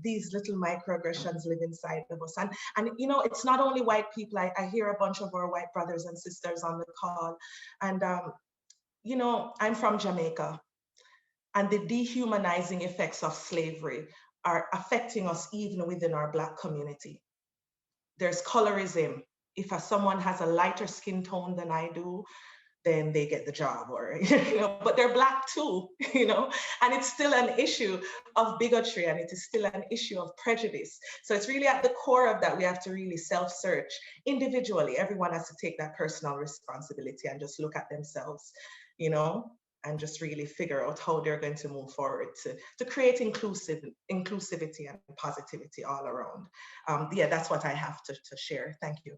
Speaker 10: these little microaggressions live inside of us. And you know, it's not only white people. I hear a bunch of our white brothers and sisters on the call. And you know, I'm from Jamaica, and the dehumanizing effects of slavery are affecting us even within our Black community. There's colorism. If someone has a lighter skin tone than I do, then they get the job, or, you know, but they're Black too, you know, and it's still an issue of bigotry, and it is still an issue of prejudice. So it's really at the core of that, we have to really self-search individually. Everyone has to take that personal responsibility and just look at themselves, you know, and just really figure out how they're going to move forward to create inclusivity and positivity all around. Yeah, that's what I have to share. Thank you.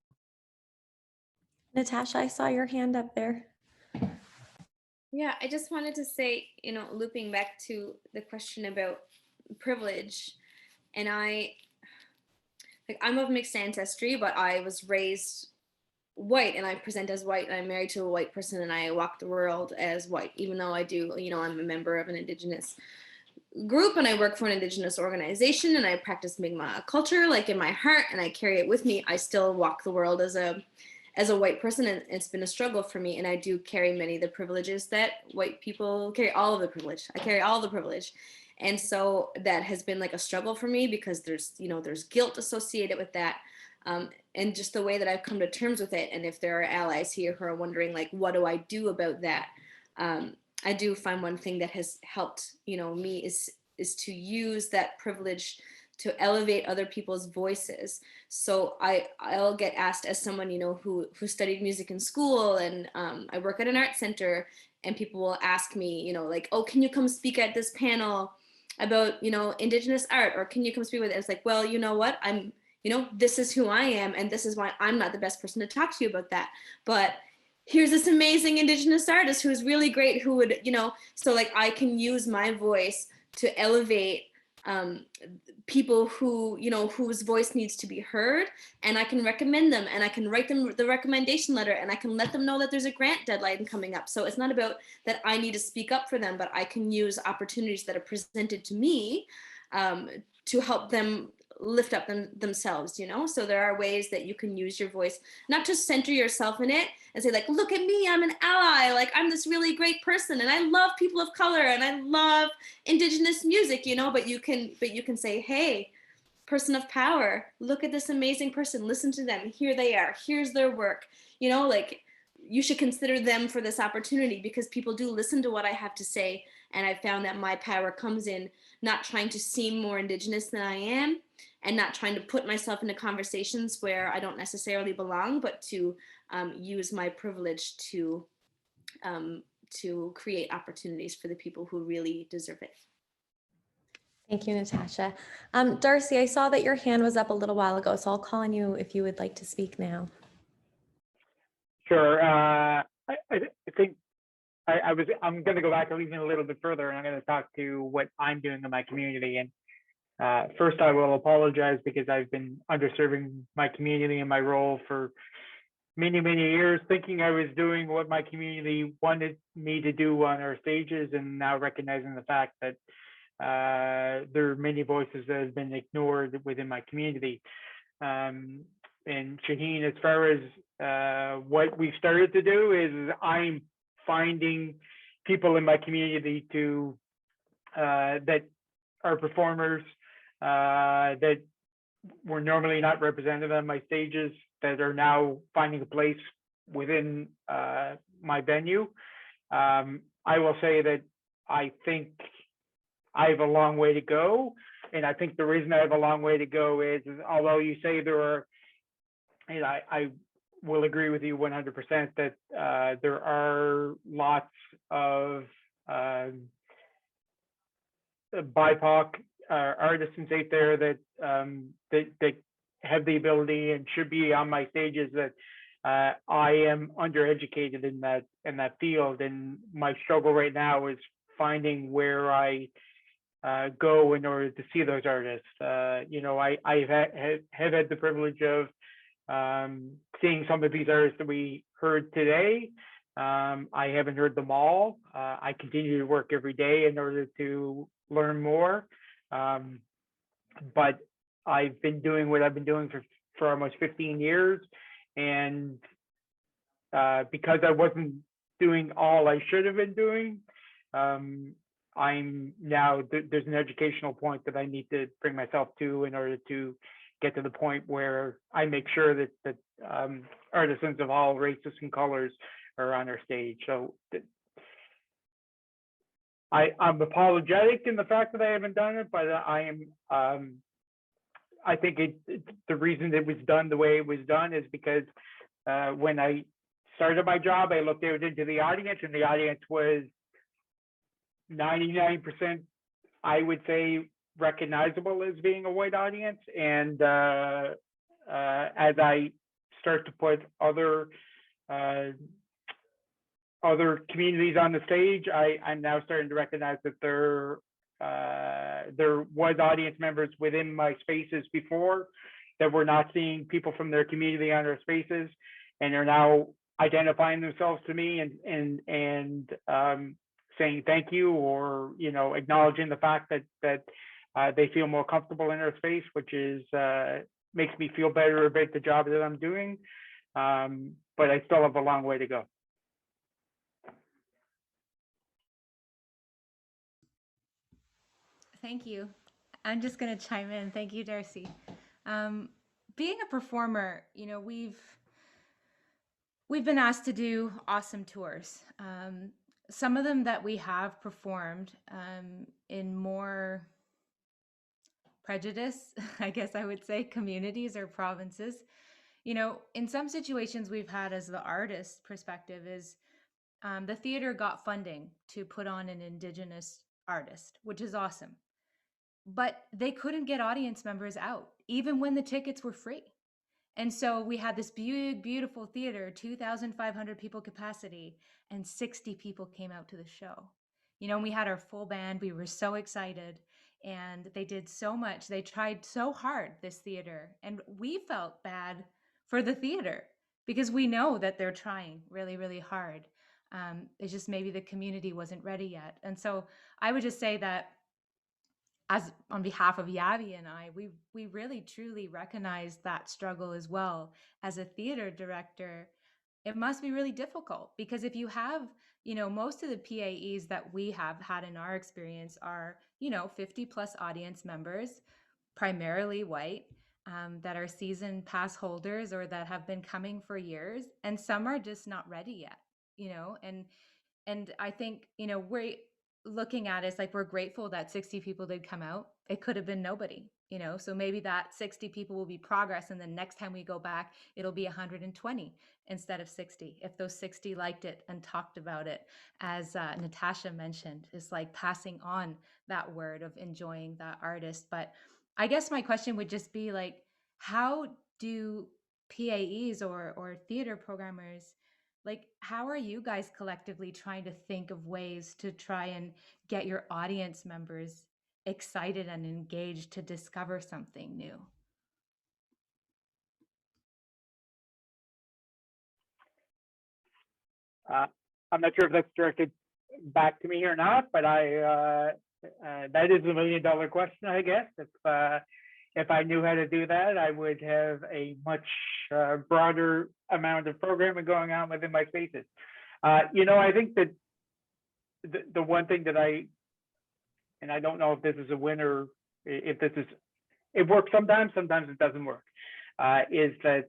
Speaker 1: Natasha, I saw your hand up there.
Speaker 4: Yeah, I just wanted to say, you know, looping back to the question about privilege, and I'm of mixed ancestry, but I was raised white, and I present as white, and I'm married to a white person, and I walk the world as white, even though I do, you know, I'm a member of an Indigenous group, and I work for an Indigenous organization, and I practice Mi'kmaq culture, like in my heart, and I carry it with me. I still walk the world as a white person, and it's been a struggle for me. And I do carry many of the privileges that white people carry, all of the privilege. I carry all the privilege. And so that has been like a struggle for me, because there's, you know, there's guilt associated with that. And just the way that I've come to terms with it. And if there are allies here who are wondering, like, what do I do about that? I do find one thing that has helped, you know, me is to use that privilege to elevate other people's voices. So I'll get asked, as someone, you know, who studied music in school, and I work at an art center, and people will ask me, you know, like, oh, can you come speak at this panel about, you know, Indigenous art, or can you come speak with it? It's like, well, you know what, you know, this is who I am, and this is why I'm not the best person to talk to you about that. But here's this amazing Indigenous artist who is really great, who would, you know, so like I can use my voice to elevate people who, you know, whose voice needs to be heard, and I can recommend them, and I can write them the recommendation letter, and I can let them know that there's a grant deadline coming up. So it's not about that I need to speak up for them, but I can use opportunities that are presented to me to help them lift up themselves, you know? So there are ways that you can use your voice, not to center yourself in it and say, like, look at me, I'm an ally, like I'm this really great person, and I love people of color, and I love Indigenous music, you know, but you can say, hey, person of power, look at this amazing person, listen to them, here they are, here's their work, you know, like you should consider them for this opportunity, because people do listen to what I have to say. And I found that my power comes in not trying to seem more Indigenous than I am, and not trying to put myself into conversations where I don't necessarily belong, but to use my privilege to create opportunities for the people who really deserve it.
Speaker 1: Thank you, Natasha. Darcy, I saw that your hand was up a little while ago, so I'll call on you if you would like to speak now.
Speaker 17: Sure. I think I'm going to go back even a little bit further, and I'm going to talk to what I'm doing in my community. And first, I will apologize because I've been underserving my community in my role for many, many years, thinking I was doing what my community wanted me to do on our stages, and now recognizing the fact that there are many voices that have been ignored within my community. And Shaheen, as far as what we've started to do is I'm finding people in my community to that are performers that were normally not represented on my stages that are now finding a place within my venue. I will say that I think I have a long way to go. And I think the reason I have a long way to go is although you say there are, and I will agree with you 100% that there are lots of BIPOC artists out there that that have the ability and should be on my stages, that I am undereducated in that field, and my struggle right now is finding where I go in order to see those artists. You know, I have had the privilege of seeing some of these artists that we heard today. I haven't heard them all. I continue to work every day in order to learn more. But I've been doing what I've been doing for almost 15 years. And because I wasn't doing all I should have been doing, I'm now, there's an educational point that I need to bring myself to in order to get to the point where I make sure that artisans of all races and colors are on our stage. So I'm apologetic in the fact that I haven't done it, but I am, I think the reason it was done the way it was done is because when I started my job, I looked out into the audience, and the audience was 99%, I would say, recognizable as being a white audience. And as I start to put other communities on the stage, I'm now starting to recognize that there was audience members within my spaces before that were not seeing people from their community on their spaces, and are now identifying themselves to me and saying thank you, or acknowledging the fact that they feel more comfortable in their space, which is makes me feel better about the job that I'm doing. But I still have a long way to go.
Speaker 13: Thank you. I'm just going to chime in. Thank you, Darcy. Being a performer, we've been asked to do awesome tours. Some of them that we have performed in more prejudice, I guess I would say, communities or provinces. In some situations we've had as the artist perspective is the theater got funding to put on an Indigenous artist, which is awesome. But they couldn't get audience members out, even when the tickets were free. And so we had this beautiful theater, 2,500 people capacity, and 60 people came out to the show. And we had our full band. We were so excited, and they did so much. They tried so hard, this theater, and we felt bad for the theater because we know that they're trying really, really hard. It's just maybe the community wasn't ready yet. And so I would just say that, as on behalf of Yavi and I, we really truly recognize that struggle as well. As a theater director, it must be really difficult because if you have, most of the PAEs that we have had in our experience are, 50 plus audience members, primarily white, that are season pass holders or that have been coming for years, and some are just not ready yet, and I think, we're looking at it, it's like we're grateful that 60 people did come out. It could have been nobody, so maybe that 60 people will be progress, and the next time we go back, it'll be 120 instead of 60. If those 60 liked it and talked about it, as Natasha mentioned, it's like passing on that word of enjoying that artist. But I guess my question would just be like, how do PAEs or theater programmers, like, how are you guys collectively trying to think of ways to try and get your audience members excited and engaged to discover something new?
Speaker 17: I'm not sure if that's directed back to me or not, but that is $1 million question, I guess. If I knew how to do that, I would have a much broader amount of programming going on within my spaces. I think that the one thing that and I don't know if this is a winner, if this is, it works sometimes it doesn't work, is that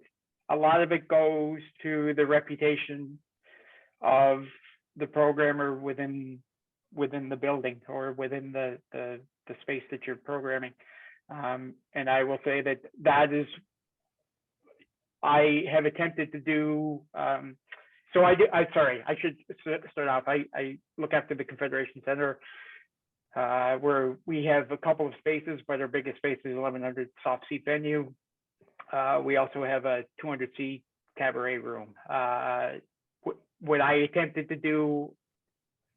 Speaker 17: a lot of it goes to the reputation of the programmer within the building or within the space that you're programming. And I will say that is, I have attempted to do, sorry, I should start off. I look after the Confederation Center, where we have a couple of spaces, but our biggest space is 1,100 soft seat venue. We also have a 200 seat cabaret room. What I attempted to do,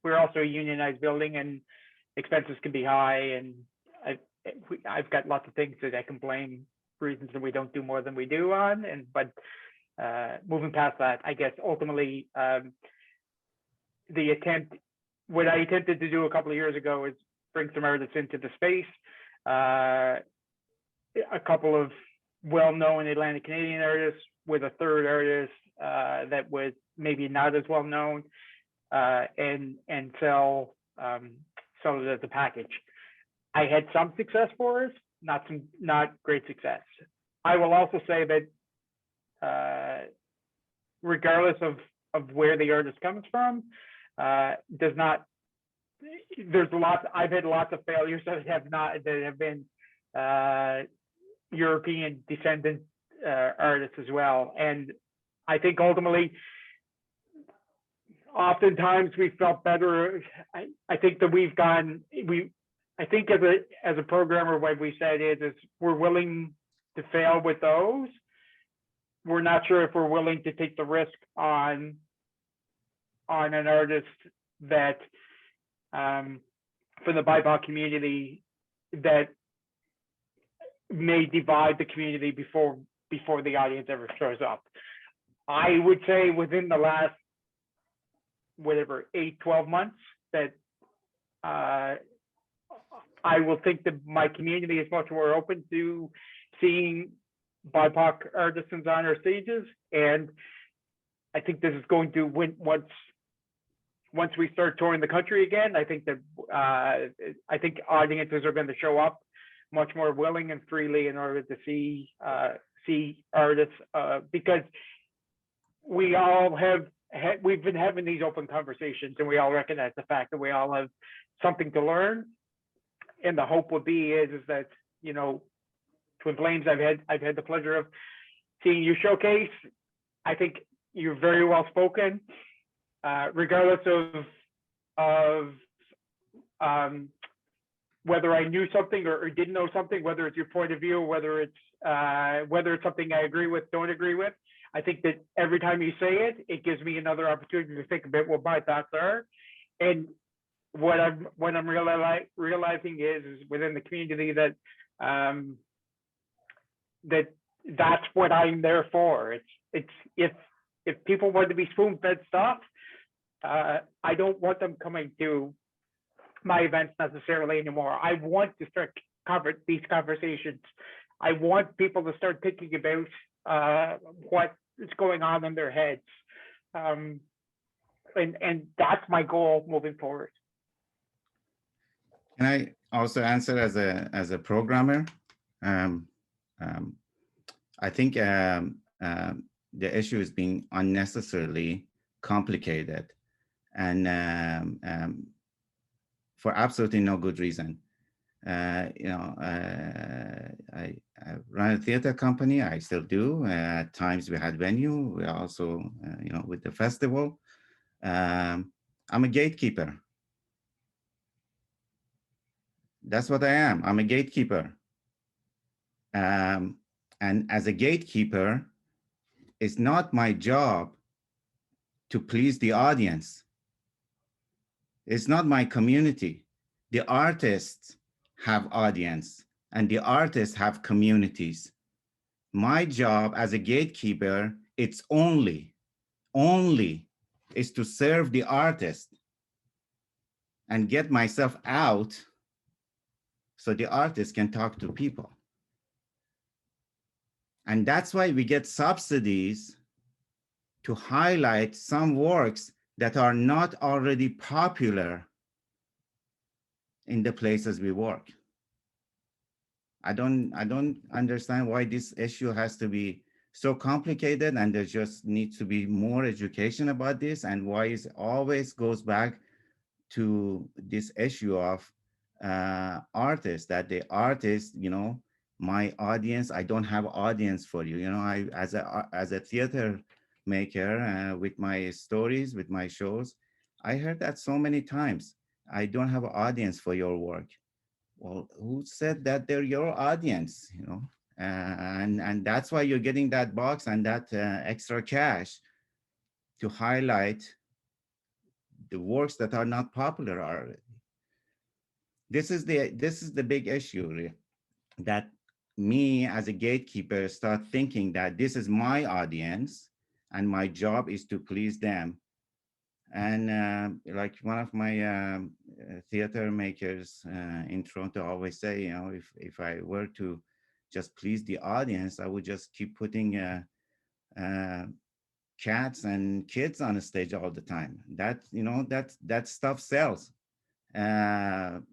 Speaker 17: we're also a unionized building and expenses can be high, and I've got lots of things that I can blame reasons that we don't do more than we do on, but moving past that, I guess ultimately what I attempted to do a couple of years ago is bring some artists into the space. A couple of well-known Atlantic Canadian artists with a third artist that was maybe not as well known, and sell it as a package. I had some success for us, not great success. I will also say that regardless of where the artist comes from, there's I've had lots of failures that have been European descendant artists as well. And I think ultimately, oftentimes we felt better. I think that I think as a programmer, what we said is we're willing to fail with those. We're not sure if we're willing to take the risk on an artist that for the BIPOC community that may divide the community before the audience ever shows up. I would say within the last 8-12 months that I will think that my community is much more open to seeing BIPOC artisans on our stages, and I think this is going to win once we start touring the country again. I think that I think audiences are going to show up much more willing and freely in order to see artists, because we've been having these open conversations, and we all recognize the fact that we all have something to learn. And the hope would be is that, Twin Flames, I've had the pleasure of seeing you showcase. I think you're very well spoken, regardless of whether I knew something or didn't know something, whether it's your point of view, whether it's something I agree with, don't agree with. I think that every time you say it, it gives me another opportunity to think about what my thoughts are. And what I'm realizing is within the community that that's what I'm there for. It's if people want to be spoon-fed stuff, I don't want them coming to my events necessarily anymore. I want to start these conversations. I want people to start thinking about what is going on in their heads, and that's my goal moving forward.
Speaker 15: Can I also answer as a programmer? I think the issue is being unnecessarily complicated, and for absolutely no good reason. I run a theater company. I still do. At times we had venue. We also, with the festival. I'm a gatekeeper. That's what I am. I'm a gatekeeper. And as a gatekeeper, it's not my job to please the audience. It's not my community. The artists have audience and the artists have communities. My job as a gatekeeper, it's only is to serve the artist and get myself out so the artist can talk to people. And that's why we get subsidies to highlight some works that are not already popular in the places we work. I don't understand why this issue has to be so complicated, and there just needs to be more education about this, and why it always goes back to this issue of artists, that the artist, you know, my audience, I don't have audience for you. You know, I, as a theater maker with my stories, with my shows, I heard that so many times. I don't have an audience for your work. Well, who said that they're your audience, you know? And that's why you're getting that box and that extra cash to highlight the works that are not popular already. This is the big issue, really, that me as a gatekeeper start thinking that this is my audience and my job is to please them. And like one of my theater makers in Toronto always say, you know, if I were to just please the audience, I would just keep putting cats and kids on the stage all the time. That, you know, that stuff sells. If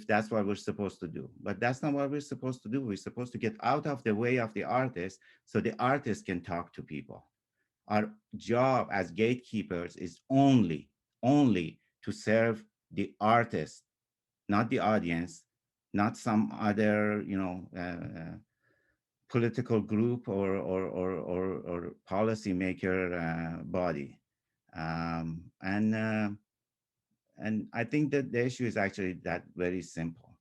Speaker 15: that's what we're supposed to do. But that's not what we're supposed to do. We're supposed to get out of the way of the artist so the artist can talk to people. Our job as gatekeepers is only to serve the artist, not the audience, not some other, you know, political group or policy maker body. And I think that the issue is actually that very simple.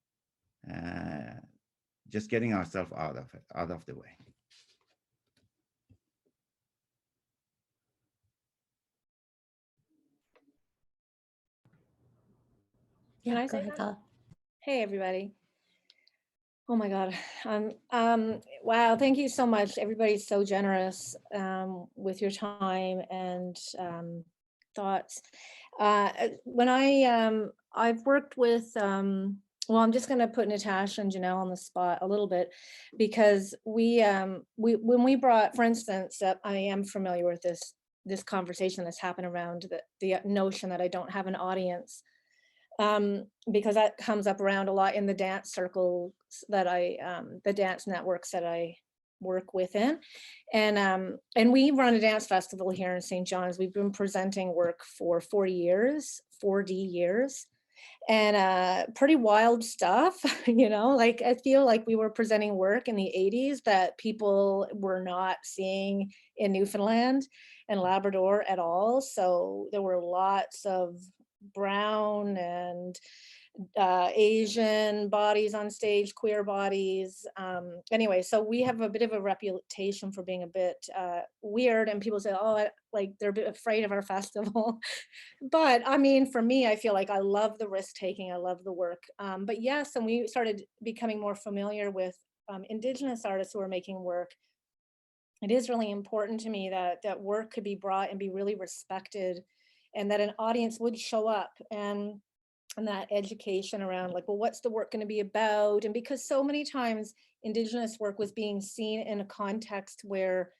Speaker 15: Just getting ourselves out of the way.
Speaker 18: Can I
Speaker 1: Go
Speaker 18: say
Speaker 1: ahead,
Speaker 18: that?
Speaker 1: Kala.
Speaker 18: Hey, everybody. Oh my God. Wow, thank you so much. Everybody's so generous with your time and thoughts. When I've worked with, well, I'm just going to put Natasha and Janelle on the spot a little bit, because when we brought, for instance, I am familiar with this conversation that's happened around the notion that I don't have an audience. Because that comes up around a lot in the dance circles that the dance networks that I work within. And we run a dance festival here in St. John's. We've been presenting work for 40 years, and pretty wild stuff, you know, like I feel like we were presenting work in the 80s that people were not seeing in Newfoundland and Labrador at all. So there were lots of brown and Asian bodies on stage, queer bodies. Anyway, so we have a bit of a reputation for being a bit weird, and people say, oh, like they're a bit afraid of our festival. But I mean, for me, I feel like I love the risk taking, I love the work. But yes, and we started becoming more familiar with Indigenous artists who are making work. It is really important to me that work could be brought and be really respected, and that an audience would show up, and that education around like, well, what's the work going to be about? And because so many times Indigenous work was being seen in a context where,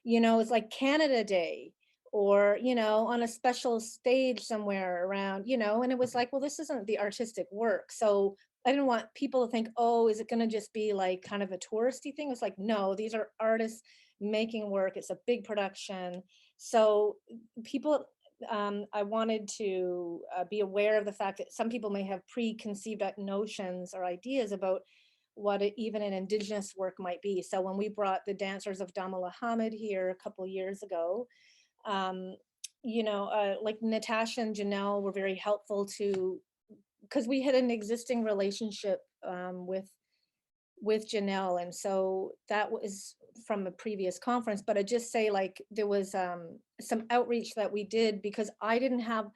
Speaker 18: you know, it's like Canada Day, or, you know, on a special stage somewhere around, you know, and it was like, well, this isn't the artistic work. So I didn't want people to think, oh, is it going to just be like kind of a touristy thing? It's like, no, these are artists making work. It's a big production. So people, I wanted to be aware of the fact that some people may have preconceived notions or ideas about what even an Indigenous work might be. So when we brought the dancers of Damal Ahmed here a couple of years ago, you know, like Natasha and Janelle were very helpful to, because we had an existing relationship with Janelle, and so that was from a previous conference. But I just say, like, there was some outreach that we did, because I didn't have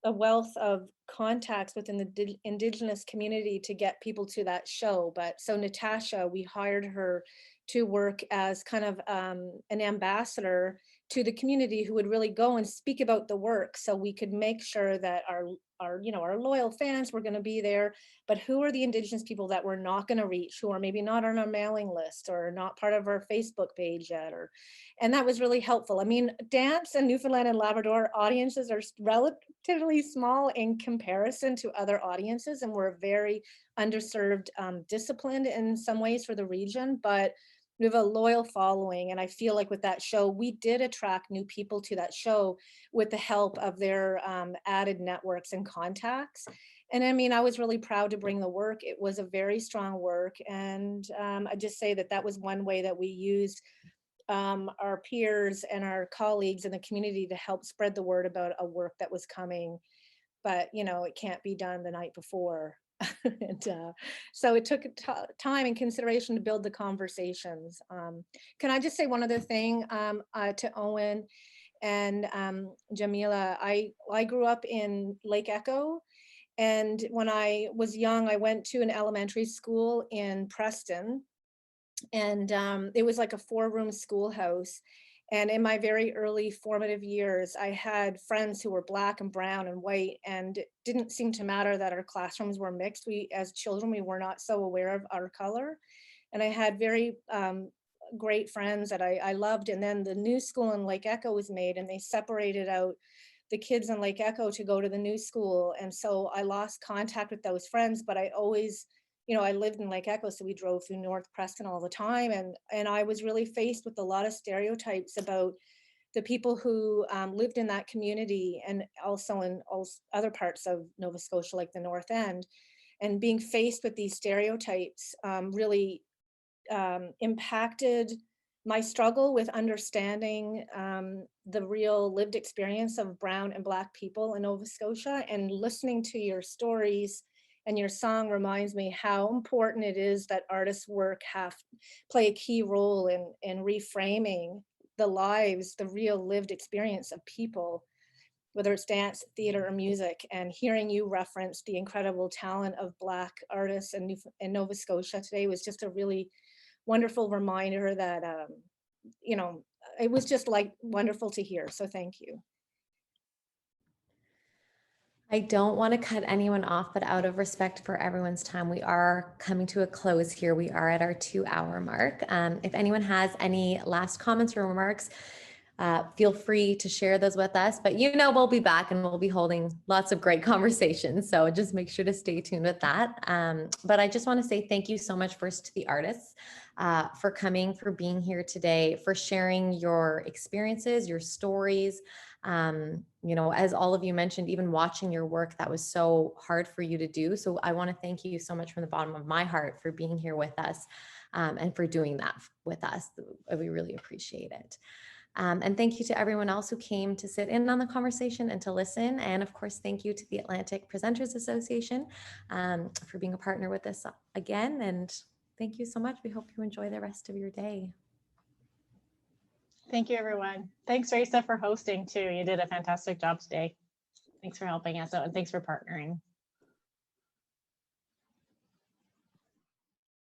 Speaker 18: a wealth of contacts within the Indigenous community to get people to that show. But so Natasha, we hired her to work as kind of an ambassador to the community who would really go and speak about the work, so we could make sure that our loyal fans were going to be there. But who are the Indigenous people that we're not going to reach, who are maybe not on our mailing list or not part of our Facebook page yet? And that was really helpful. I mean, dance in Newfoundland and Labrador audiences are relatively small in comparison to other audiences, and we're a very underserved discipline in some ways for the region, but we have a loyal following. And I feel like with that show, we did attract new people to that show with the help of their added networks and contacts. And I mean, I was really proud to bring the work. It was a very strong work. And I just say that that was one way that we used our peers and our colleagues in the community to help spread the word about a work that was coming. But, you know, it can't be done the night before. And so it took time and consideration to build the conversations. Can I just say one other thing to Owen and Jamila? I grew up in Lake Echo, and when I was young, I went to an elementary school in Preston, and it was like a 4-room schoolhouse. And in my very early formative years, I had friends who were Black and brown and white, and it didn't seem to matter that our classrooms were mixed. We, as children, we were not so aware of our color. And I had very great friends that I loved. And then the new school in Lake Echo was made, and they separated out the kids in Lake Echo to go to the new school. And so I lost contact with those friends, but I always, you know, I lived in Lake Echo, so we drove through North Preston all the time. And I was really faced with a lot of stereotypes about the people who lived in that community, and also in other parts of Nova Scotia, like the North End. And being faced with these stereotypes really impacted my struggle with understanding the real lived experience of brown and Black people in Nova Scotia. And listening to your stories and your song reminds me how important it is that artists' work play a key role in reframing the lives, the real lived experience of people, whether it's dance, theater, or music. And hearing you reference the incredible talent of Black artists in Nova Scotia today was just a really wonderful reminder that, you know, it was just like wonderful to hear. So thank you.
Speaker 1: I don't want to cut anyone off, but out of respect for everyone's time, we are coming to a close here. We are at our 2-hour mark. If anyone has any last comments or remarks, feel free to share those with us. But you know, we'll be back and we'll be holding lots of great conversations. So just make sure to stay tuned with that. But I just want to say thank you so much first to the artists for coming, for being here today, for sharing your experiences, your stories. You know, as all of you mentioned, even watching your work, that was so hard for you to do. So I want to thank you so much from the bottom of my heart for being here with us and for doing that with us. We really appreciate it. And thank you to everyone else who came to sit in on the conversation and to listen. And of course, thank you to the Atlantic Presenters Association for being a partner with us again. And thank you so much. We hope you enjoy the rest of your day.
Speaker 2: Thank you, everyone. Thanks, Raeesa, for hosting too. You did a fantastic job today. Thanks for helping us out, and thanks for partnering.